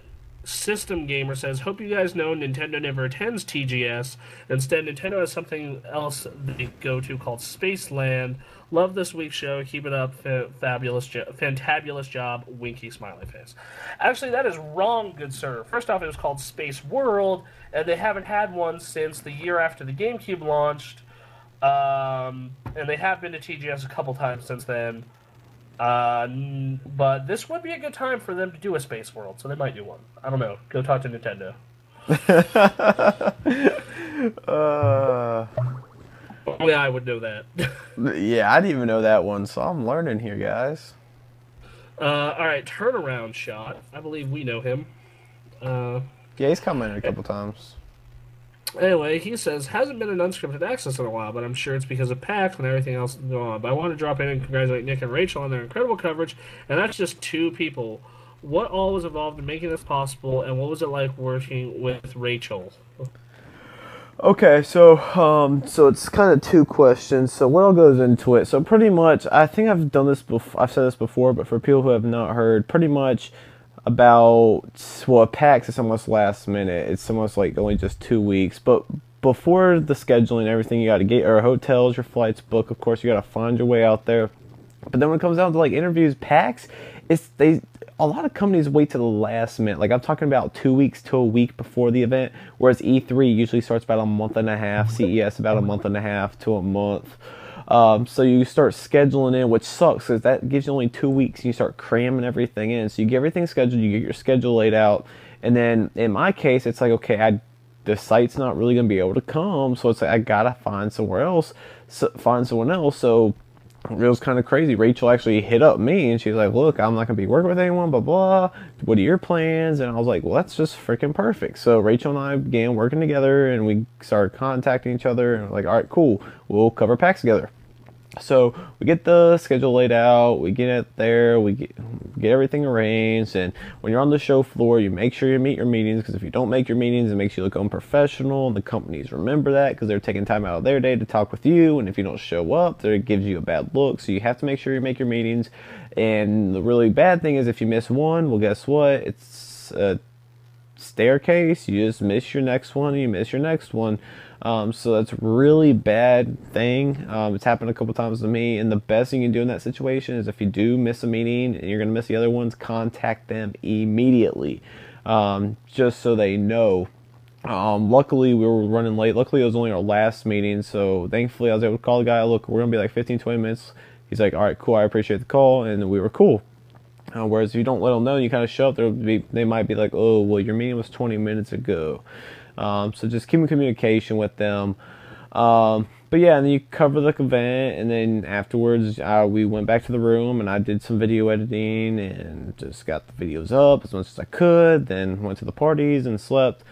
System Gamer says, hope you guys know Nintendo never attends TGS. Instead, Nintendo has something else they go to called Spaceland. Love this week's show. Keep it up. Fantabulous job. Winky smiley face. Actually, that is wrong, good sir. First off, it was called Space World, and they haven't had one since the year after the GameCube launched. And they have been to TGS a couple times since then. But this would be a good time for them to do a Space World, so they might do one. I don't know. Go talk to Nintendo. Only I would know that. Yeah, I didn't even know that one, so I'm learning here, guys. Alright, Turnaround Shot. I believe we know him. Yeah, he's come in a couple times. Anyway, he says, hasn't been an Unscripted Access in a while, but I'm sure it's because of PAX and everything else going on. But I want to drop in and congratulate Nick and Rachel on their incredible coverage, and that's just 2 people. What all was involved in making this possible, and what was it like working with Rachel? Okay, so it's kind of 2 questions. So what all goes into it? So pretty much, I think I've done this before. I've said this before, but for people who have not heard, pretty much about, well, PAX is almost last minute. It's almost like only just 2 weeks. But before the scheduling and everything, you got to get your hotels, your flights booked. Of course, you got to find your way out there. But then when it comes down to like interviews, PAX, a lot of companies wait to the last minute. Like I'm talking about 2 weeks to a week before the event, whereas E3 usually starts about a month and a half, CES about a month and a half to a month. So you start scheduling in, which sucks because that gives you only 2 weeks and you start cramming everything in. So you get everything scheduled, you get your schedule laid out, and then in my case, it's like, okay, the site's not really going to be able to come, so it's like I gotta find somewhere else, find someone else. So it was kind of crazy. Rachel actually hit up me and she's like, look, I'm not going to be working with anyone, blah, blah. What are your plans? And I was like, well, that's just freaking perfect. So Rachel and I began working together and we started contacting each other and we're like, all right, cool. We'll cover PAX together. So we get the schedule laid out, we get it there, we get everything arranged, and when you're on the show floor, you make sure you meet your meetings, because if you don't make your meetings, it makes you look unprofessional, and the companies remember that, because they're taking time out of their day to talk with you, and if you don't show up, it gives you a bad look, so you have to make sure you make your meetings. And the really bad thing is if you miss one, well, guess what? It's a staircase. You just miss your next one, and you miss your next one. So that's a really bad thing. It's happened a couple times to me, and the best thing you can do in that situation is if you do miss a meeting and you're going to miss the other ones, contact them immediately, just so they know. Luckily, we were running late. Luckily, it was only our last meeting, so thankfully I was able to call the guy, look, we're going to be like 15-20 minutes. He's like, all right, cool, I appreciate the call, and we were cool. Whereas if you don't let them know, you kind of show up, they might be like, oh, well, your meeting was 20 minutes ago. So just keep in communication with them. But yeah, and then you cover the event, and then afterwards we went back to the room, and I did some video editing and just got the videos up as much as I could, then went to the parties and slept.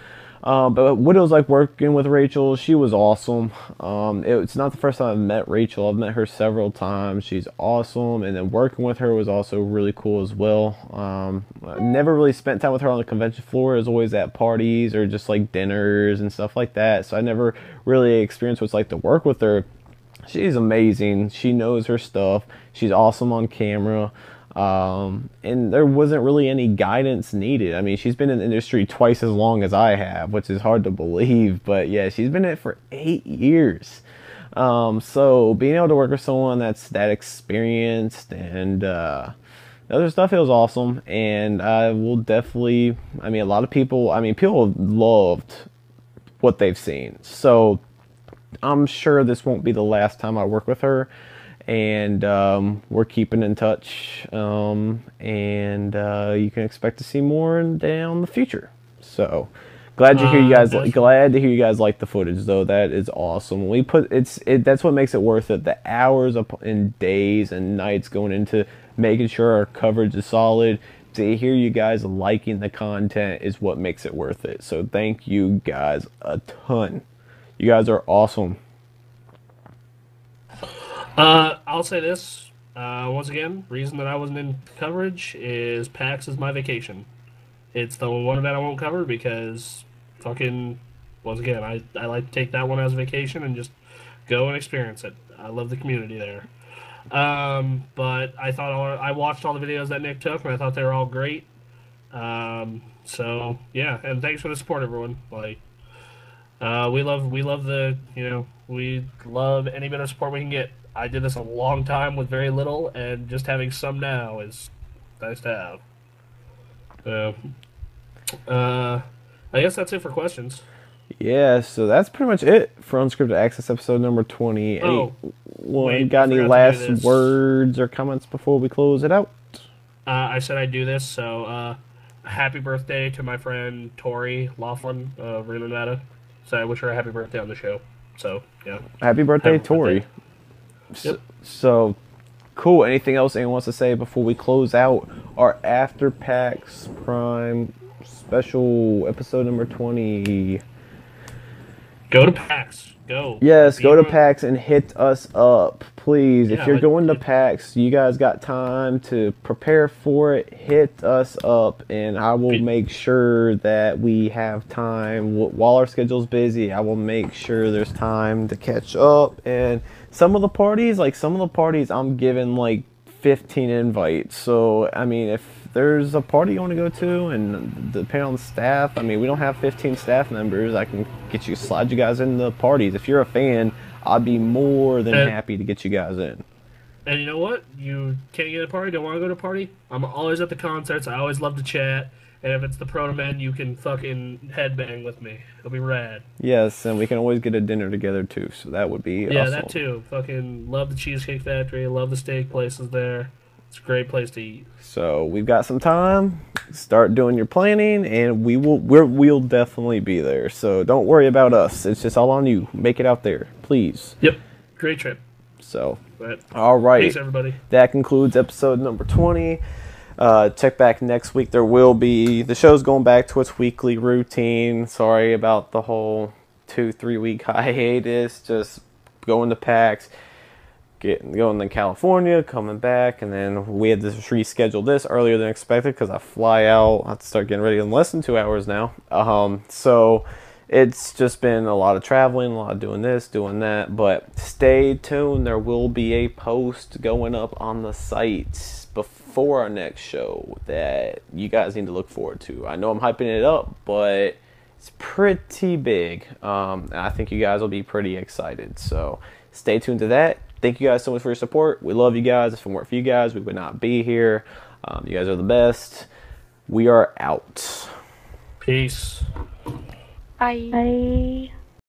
But what it was like working with Rachel, she was awesome. It's not the first time I've met Rachel. I've met her several times. She's awesome. And then working with her was also really cool as well. I never really spent time with her on the convention floor. It was always at parties or just like dinners and stuff like that. So I never really experienced what it's like to work with her. She's amazing. She knows her stuff. She's awesome on camera. And there wasn't really any guidance needed. I mean, she's been in the industry twice as long as I have, which is hard to believe, but yeah, she's been in it for 8 years. So being able to work with someone that's that experienced and other stuff, it was awesome. And I will definitely, I mean, a lot of people, I mean, people have loved what they've seen. So I'm sure this won't be the last time I work with her. And we're keeping in touch. And you can expect to see more down the future. So glad to hear you guys. Glad to hear you guys like the footage, though. That is awesome. We put that's what makes it worth it. The hours and days and nights going into making sure our coverage is solid. To hear you guys liking the content is what makes it worth it. So thank you guys a ton. You guys are awesome. I'll say this once again. Reason that I wasn't in coverage is PAX is my vacation. It's the one event I won't cover because fucking, once again, I like to take that one as a vacation and just go and experience it. I love the community there. But I watched all the videos that Nick took and I thought they were all great. So yeah, and thanks for the support, everyone. Like, we love any bit of support we can get. I did this a long time with very little, and just having some now is nice to have. I guess that's it for questions. Yeah, so that's pretty much it for Unscripted Access episode number 20. Got any last words or comments before we close it out? I said I'd do this, so happy birthday to my friend Tori Laughlin of Reno, Nevada. So I wish her a happy birthday on the show. So, yeah. Happy birthday, Tori. Yep. So, cool. Anything else anyone wants to say before we close out our After PAX Prime special episode number 20? Go to PAX. Go. Yes, go to PAX and hit us up, please. Yeah, if you're going to PAX, you guys got time to prepare for it, hit us up, and I will make sure that we have time. While our schedule's busy, I will make sure there's time to catch up. And some of the parties, I'm giving like 15 invites. So, I mean, if there's a party you want to go to, and depending on the staff, I mean, we don't have 15 staff members. I can slide you guys in the parties. If you're a fan, I'd be more than happy to get you guys in. And you know what? You can't get a party, don't want to go to a party? I'm always at the concerts. I always love to chat. And if it's the Proto Men, you can fucking headbang with me. It'll be rad. Yes, and we can always get a dinner together too, so that would be awesome. Yeah, that too. Fucking love the Cheesecake Factory. Love the steak places there. It's a great place to eat. So we've got some time. Start doing your planning, and we'll definitely be there. So don't worry about us. It's just all on you. Make it out there, please. Yep. Great trip. So, but, all right. Thanks, everybody. That concludes episode number 20. Check back next week. The show's going back to its weekly routine. Sorry about the whole 2-3 week hiatus. Just going to PAX. Going to California, coming back, and then we had to reschedule this earlier than expected because I fly out. I have to start getting ready in less than 2 hours now. So it's just been a lot of traveling, a lot of doing this, doing that. But stay tuned. There will be a post going up on the site before our next show that you guys need to look forward to. I know I'm hyping it up, but it's pretty big. And I think you guys will be pretty excited. So stay tuned to that. Thank you guys so much for your support. We love you guys. If it weren't for you guys, we would not be here. You guys are the best. We are out. Peace. Bye. Bye.